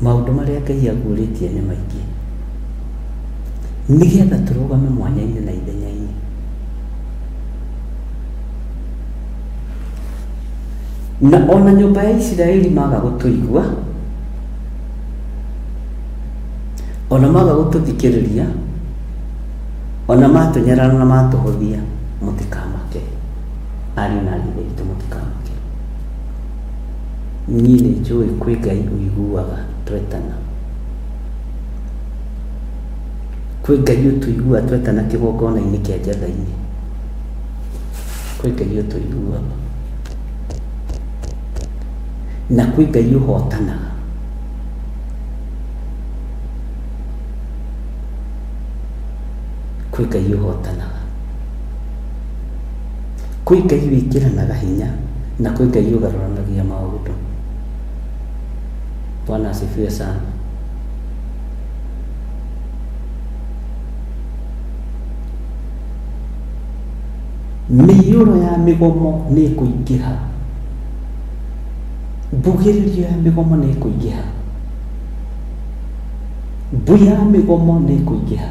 maundu maria Ngai agũrĩtie nĩ maingĩ, nigetha tũrũgame mwanya-inĩ na ithenya-inĩ. Na ona nyũmba ya Isiraeli maga gũtũigua, ona maga gũtũthikĩrĩria, ona matũnyarara na matũhũthia, mũtikamake. Ariũ na aarĩ a Itũ, mũtikamake. Niĩ nĩ njũĩ kwĩ Ngai ũiguaga twetana. Kwĩ Ngai ũtũiguaga twetana kĩgongona-inĩ kĩa njatha-inĩ. Kwĩ Ngai ũtũiguaga. Na kwĩ Ngai ũhotanaga. Kwĩ Ngai ũhotanaga. Kwĩ Ngai wĩkĩranaga hinya, na kwĩ Ngai ũgarũranagia maũndũ. Bwana asifiwe sana. Mĩiyũro ya mĩgomo nĩ ĩkũingĩha. Mbugĩrĩrio ya mĩgomo nĩ ĩkũingĩha. Mbui ya mĩgomo nĩ ĩkũingĩha.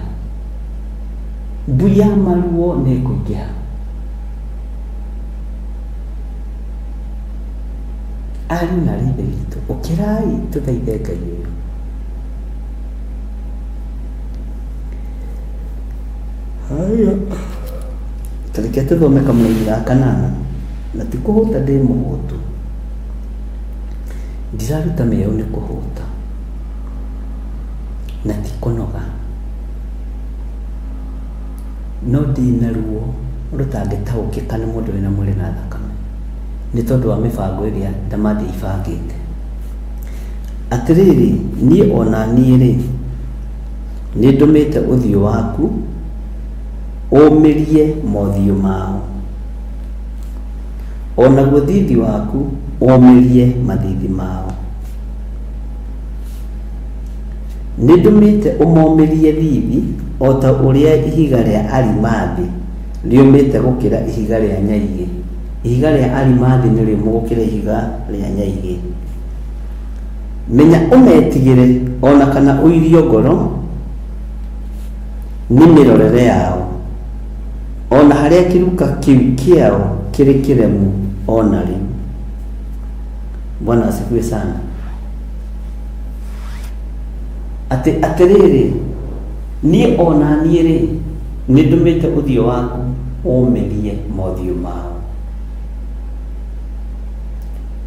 Mbui ya maruo nĩ ĩkũingĩha. Ariũ na aarĩ a Ithe witũ, ũkĩrai tũthaithe Ngai ũyũ. Haya, tareke tũthome Kamũira ga 8, na ti kũhũta ndĩ mũhũtu. Ndiraruta mĩeo nĩ kũhũta, na ti kũnoga, no ndĩ na ruo rũtangĩtaũkĩka nĩ mũndũ wĩna mwĩrĩ na thakame, nĩ tondũ wa mĩbango ĩrĩa ndamathĩ ibangĩte. Atĩrĩrĩ, niĩ ona niĩ-rĩ, nĩ ndũmĩte ũthiũ waku ũmĩrie mothiũ mao, ona guo thithi waku ũmĩrie mathithi mao. Nĩ ndũmĩte ũmomĩrie thithi o ta ũrĩa ihiga rĩa Arimathi rĩũmĩte gũkĩra ihiga rĩa Nyaigĩ. Ihiga rĩa Arimathi nĩ rĩũmũ gũkĩra ihiga rĩa Nyaigĩ. Menya ũmetigĩre ona kana ũirio ngoro nĩ mĩrorere yao, ona harĩa kĩruka kĩu kĩao kĩrĩ kĩremu ona rĩu. Bwana asifiwe sana. Atĩrĩrĩ, niĩ ona niĩ-rĩ, nĩ ndũmĩte ũthiũ waku ũmĩrie mothiũ mao,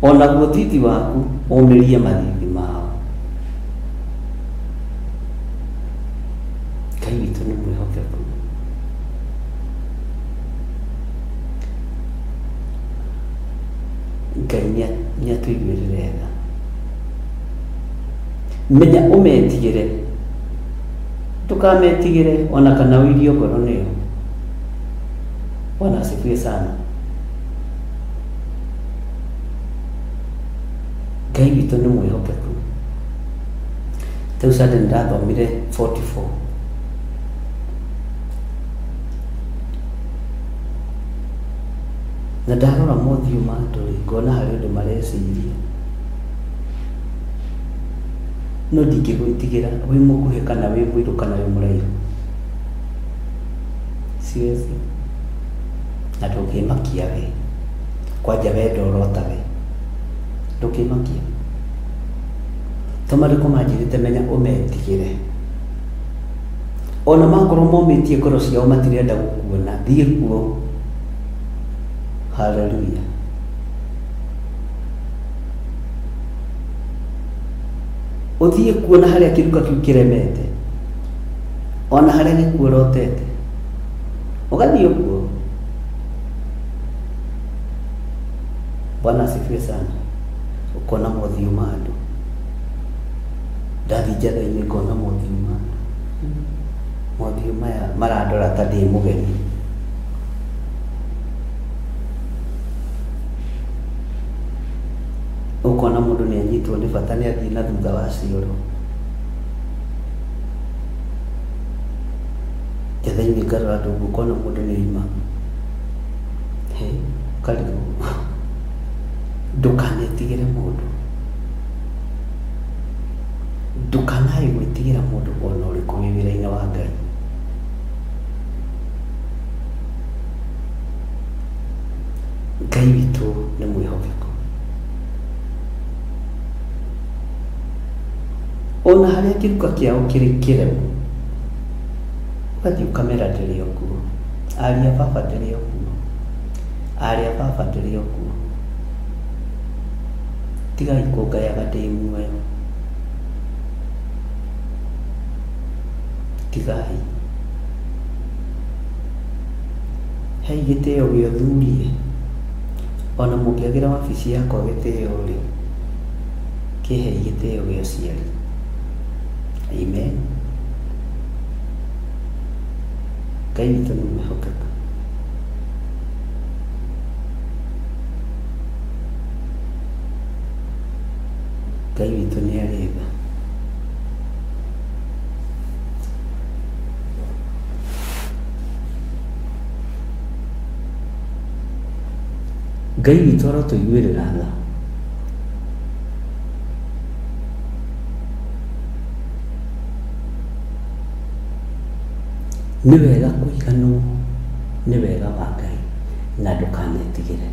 ona guo thithi waku ũmĩrie mathithi mao. Ngai witũ nĩ mwĩhokeku. Ngai nĩatũiguĩrĩre tha. Menya ũmetigĩre, ndũkametigĩre ona kana ũirio ngoro nĩo. Bwana asifiwe sana. Ngai witũ nĩ mwĩhokeku. Rĩu Sunday nĩndathomire 44. Na ndarora mothiũ ma andũ-rĩ, ngona harĩ ũndũ mareciria, no ndingĩgwĩtigĩra wĩ mũkuhĩ kana wĩ mũirũ kana wĩ mũraihu. Siwezi. Na ndũngĩmakia we, kwanja we ndorotawe, ndũngĩmakia. Tomarĩko manjĩrĩte menya ũmetigĩre, ona makorwo momĩtie ngoro ciao matirenda gũkuona, thiĩ kuo. Hallelujah. Ũthiĩ kuona harĩa kĩruka kĩu kĩremete, ona harĩa gĩkuũ rotete, ũgathiĩ kuo. Bwana asifiwe sana. Ũkona mothiũ ma andũ. Ndathiĩ njatha-inĩ ngona mothiũ ma andũ. Mothiũ maya marandora ta ndĩ mũgeni. Ũkona mũndũ nĩ anyitwo nĩ bata nĩ athiĩ na thutha wa cioro. Njatha-inĩ ngarora ndũngũ, ũkona mũndũ nĩ oima. Karigũ. Ndũkanetigĩre mũndũ. ndukanae gwĩtigĩra mũndũ ona ũrĩkũ wĩ wĩra-inĩ wa Ngai. Ngai witũ nĩ mwĩhokeku. Ona harĩa kĩruka kĩao kĩrĩ kĩremu, ũgathiĩ ũkamera ndĩrĩ o kuo, ariũ a baba ndĩrĩ o kuo, ariũ a baba ndĩrĩ o kuo. Tigai kũngayaga ndĩ muoyo, tigai. Hei gĩtĩo gĩa ũthurie, ona mũngĩagĩra wabici yakwa gĩtĩo rĩ, kĩhei gĩtĩo gĩa ũciari. Amen. Ngai witũ nĩ mwĩhokeku. Ngai witũ nĩ arĩ tha. Ngai witũ arotũiguĩrĩra tha. Nĩ wega kũiganwo nĩ wega wa Ngai na ndũkanetigĩre.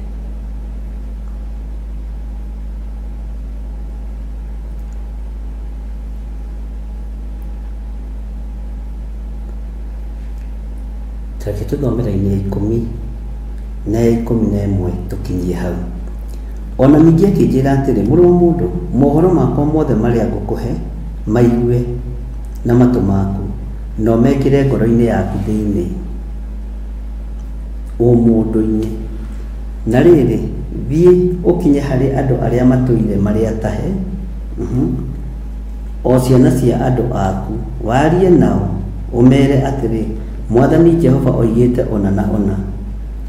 Tareke tũthomera-inĩ ya 10 na 11 tũkinyie hau. Ona ningĩ akĩnjĩra atĩrĩ, mũrũ wa mũndũ, mohoro makwa mothe marĩa ngũkũhe maigue na matũ maku, no mekĩre ngoro-inĩ yaku thĩinĩ, mũndũ-inĩ. Na rĩrĩ, thiĩ ũkinye harĩ andũ arĩa matũire marĩ atahe, o ciana cia andũ aku, warie nao, ũmere atĩrĩ, Mwathani Jehova oigĩte ona na ona,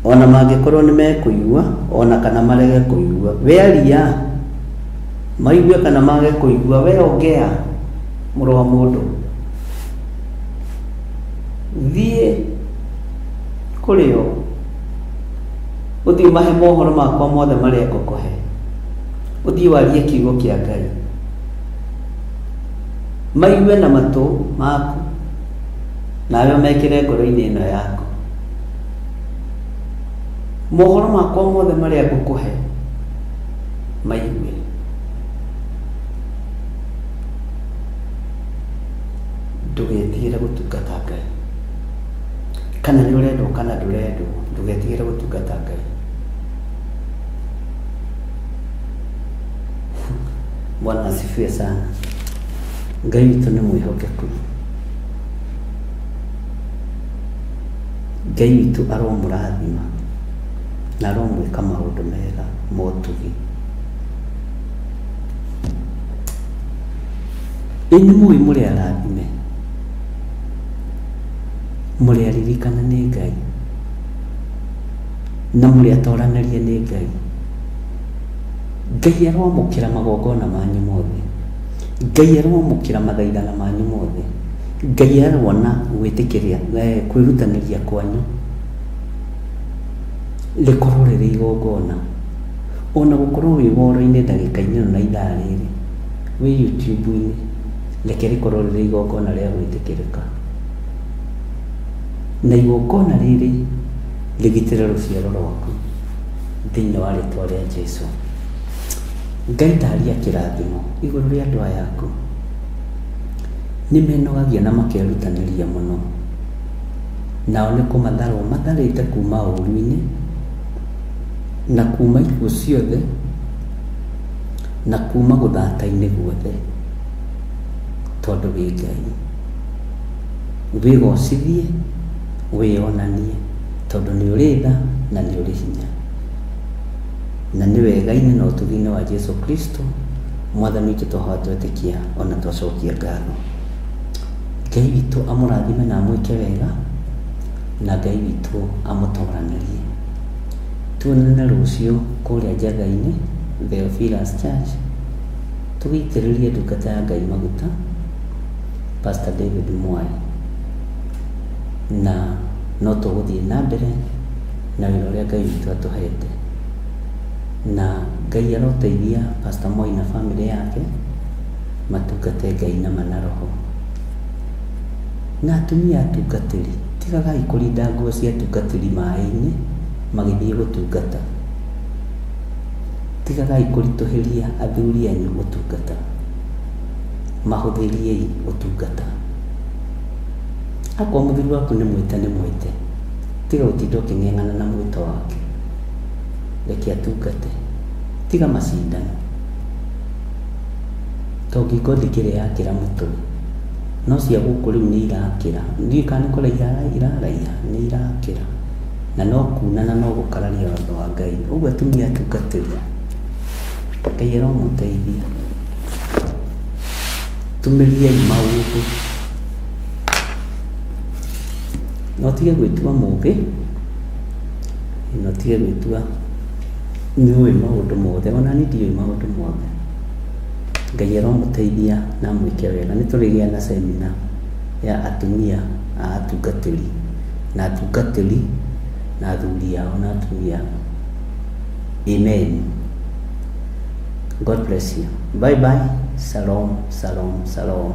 ona mangĩkorwo nĩ mekũigua, ona kana marege kũigua. We aria, maigue kana mage kũigua, we ongea, mũrũ wa mũndũ. Thiĩ kũrĩ o, ũthiĩ ũmahe mohoro makwa mothe marĩa ngũkũhe, ũthiĩ warie kiugo kĩa Ngai, maigue na matũ maku, nawe mekĩre ngoro-inĩ ĩno yaku. Mohoro makwa mothe marĩa ngũkũhe maigue. Ndũgetigĩre gũtungata Ngai. Kana nĩ ũrendwo kana ndũrendwo, ndũgetigĩre gũtungata Ngai. Bwana asifiwe sana. Ngai witũ nĩ mwĩhokeku. Ngai witũ aromũrathima na aromwĩka maũndũ mega ma ũtugi. Ĩnyuĩ mũĩ mũrĩ arathime, mũrĩ aririkana nĩ Ngai, na mũrĩ atoranĩrie nĩ Ngai. Ngai aromũkĩra magongona manyu mothe, Ngai aromũkĩra mathaithana manyu mothe, Ngai arona gwĩtĩkĩria kwĩrutanĩria kwanyu rĩkorwo rĩrĩ igongona. Ona gũkorwo wĩ woro-inĩ ndagĩka-inĩ na ithaa rĩrĩ, wĩ YouTube-inĩ, reke rĩkorwo rĩrĩ igongona rĩa gwĩtĩkĩrĩka. Na igongona rĩrĩ rĩgitĩre rũciaro rwaku thĩinĩ wa rĩtwa rĩa Jesũ. Ngai ndaria kĩrathimo igũrũ rĩa andũ aya aku, nĩ menogagia na makerutanĩria mũno, nao nĩ kũmatharwo matharĩte kuma ũru-inĩ na kuma ikuũ ciothe na kuma gũthata-inĩ guothe, tondũ wĩ Ngai. Wĩgocithie, wĩonanie, tondũ nĩ ũrĩ tha na nĩ ũrĩ hinya, na nĩ wega-inĩ na ũtugi-inĩ wa Jesũ Kristo Mwathani witũ twahoya twetĩkia ona twacokia ngatho. Ngai witũ amũrathime na amwĩke wega, na Ngai witũ amũtoranĩrie. Tuonane rũciũ kũrĩa Njaga-inĩ Theophilus Church, tũgĩitĩrĩrie ndungata ya Ngai maguta Pastor David Mwai, na no tũgũthiĩ na mbere na wĩra ũrĩa Ngai witũ atũhete, na Ngai aroteithia Pastor Mwai na family yake matungate Ngai na manaroho. Na atumia atungatĩri, tigagai kũrinda nguo cia atungatĩri maĩ-inĩ magĩthiĩ gũtungata. Tigagai kũritũhĩria athuri anyu gũtungata, mahũthĩriei gũtungata. Akorwo mũthuri waku nĩ mwĩte, tiga gũtinda ũkĩng'eng'ana na mwĩto wake, reke atungate, tiga macindano. To ngingo ndikĩrĩ yakĩra mũtwe, no cia gũkũ rĩu nĩ irakĩra, ndiũĩ kana nĩ kũraiha iraraiha, nĩ irakĩra, na no kuna na no gũkararia watho wa Ngai. Ũguo atumia atungatĩri, Ngai aromũteithia, tumĩriei maũndũ, no tige gwĩtua mũũgĩ, no tige gwĩtua nĩũĩ maũndũ mothe, ona niĩ ndiũĩ maũndũ mothe. Ngai aromũteithia na mwĩke wega. Nĩ tũrĩgĩa na semina ya atumia a atungatĩri na atungatĩri na athuri ao na atumia ao. Amen. God bless you. Bye bye. Shalom, shalom, shalom.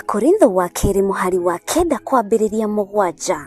Korintho wa kerĩ mũhari wa 9 kwambĩrĩria 7.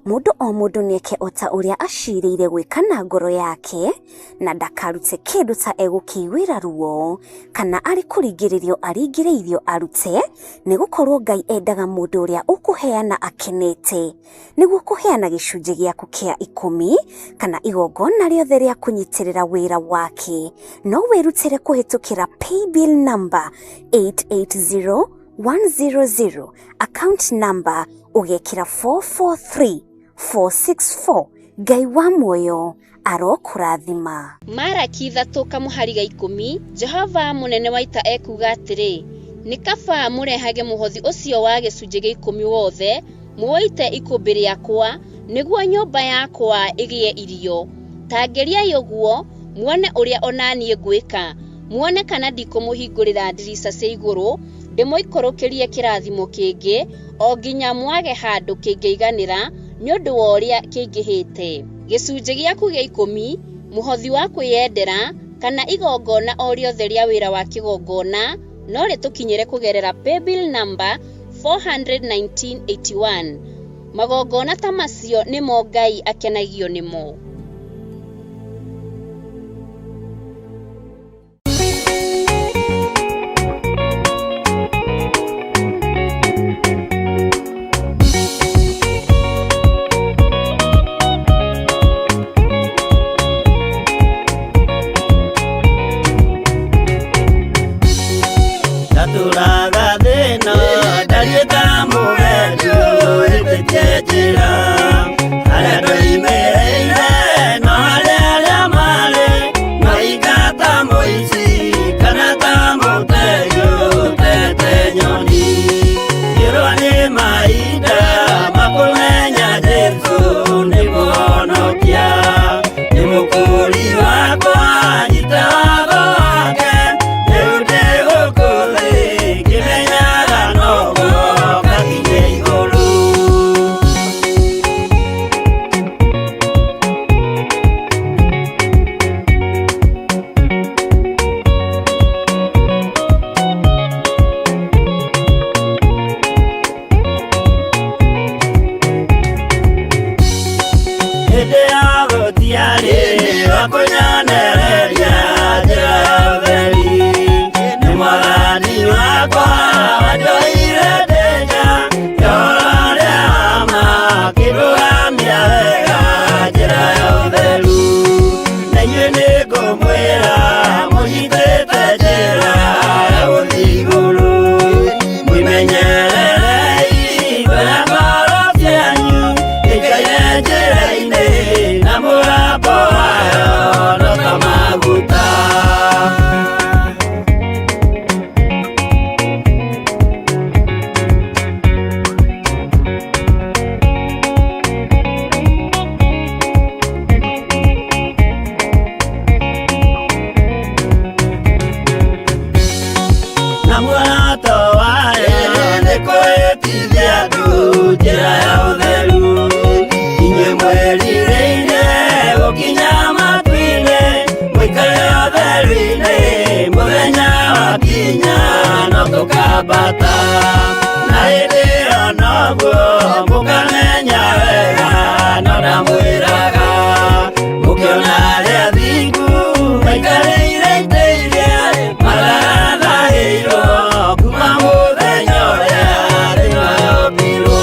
Mũndũ o mũndũ nĩeke o ta ũrĩa acirĩire gwĩka na ngoro yake, na ndakarute kĩndũ ta egũkĩiguĩra ruo, kana arĩ kũringĩrĩrio aringĩrĩirio arute, nĩgũkorwo Ngai endaga mũndũ ũrĩa ũkũheana akenete, nĩguo kũheana gĩcunjĩ gĩaku kĩa 10 kana igongona rĩothe rĩa kũnyitĩrĩra wĩra wake. No wĩrutĩre kũhĩtũkĩra paybill number 880100, account number ũgekĩra 443464. Ngai wa muoyo arokũrathima. Maraki 3 kamuhari ga 10. Jehova munene wa ita ekuga atĩrĩ, nĩ kaba mũrehage mũhothi ũcio wa gĩcunjĩ gĩa 10 wothe muoite ikũmbĩ rĩakwa, nĩguo nyũmba yakwa ĩgĩe irio. Tangeriai ũguo muone ũrĩa onaniĩ ngwĩka, muone kana ndikũmũhingũrĩra ndirica cia igũrũ, ndĩmũikũrũkĩrie kĩrathimo kĩngĩ o nginya mwage handũ kĩngĩiganĩra nĩ ũndũ wa ũrĩa kĩingĩhĩte. Gĩcunjĩ gĩaku gĩa 10, mũhothi wa kwĩyendera kana igongona o rĩothe rĩa wĩra wa kĩgongona no rĩtũkinyĩre kũgerera paybill number 41981. Magongona ta macio nĩmo Ngai akenagio nĩmo. Arĩa ndoimereire muoto wayo nĩ kwĩtithia andũ njĩra ya ũtheru. Inyuĩ mwĩrirĩire gũkinya matu-inĩ, mũikare ũtheru-inĩ, mũthenya wakinya no tũkambata. Na hĩndĩ ĩyo noguo mũkamenya wega, no ndamwĩraga mũkĩona arĩa athingu maikarĩire itĩ iria marathahĩirwo kuma mũthenya ũrĩa thĩ yombirwo.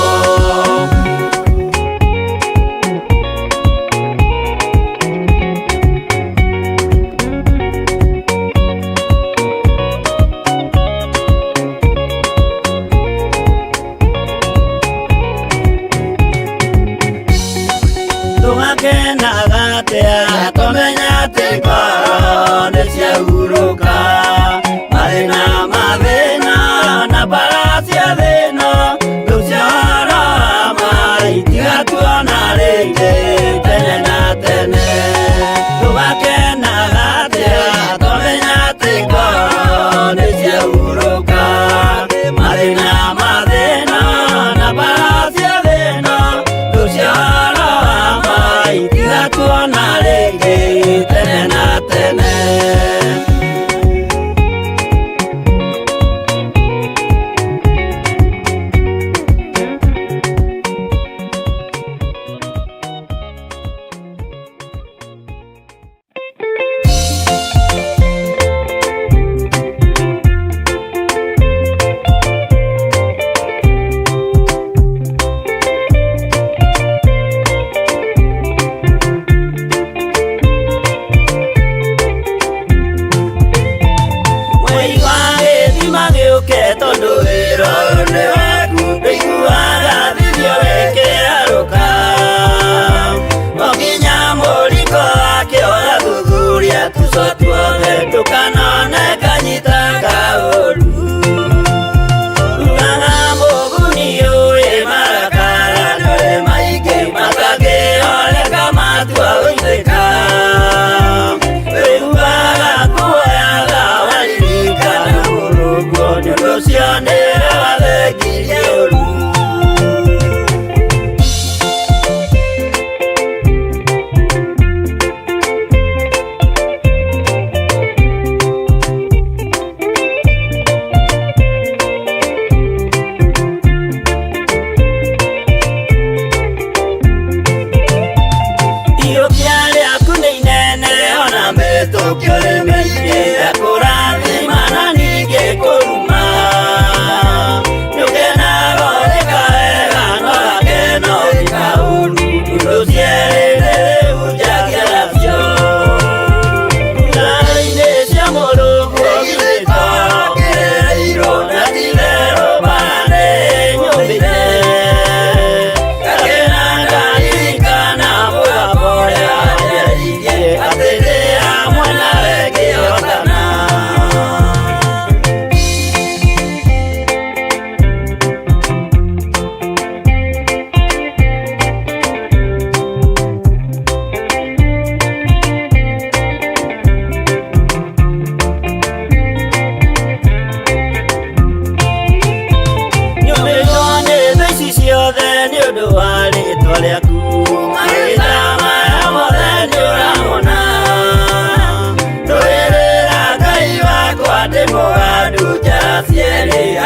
Tũgakenaga atĩa twamenya atĩ ngoro nĩ ciahurũka, mathĩna mathĩna na mbara cia thĩno, tũciahoro ma itigatuona rĩngĩ tene na tene. Tũgakenaga atĩa twamenya atĩ ngoro nĩ ciahurũka, mathĩna mathĩna na mbara cia thĩno, tũciahoro itigatuona rĩngĩ tene na tene. Cieli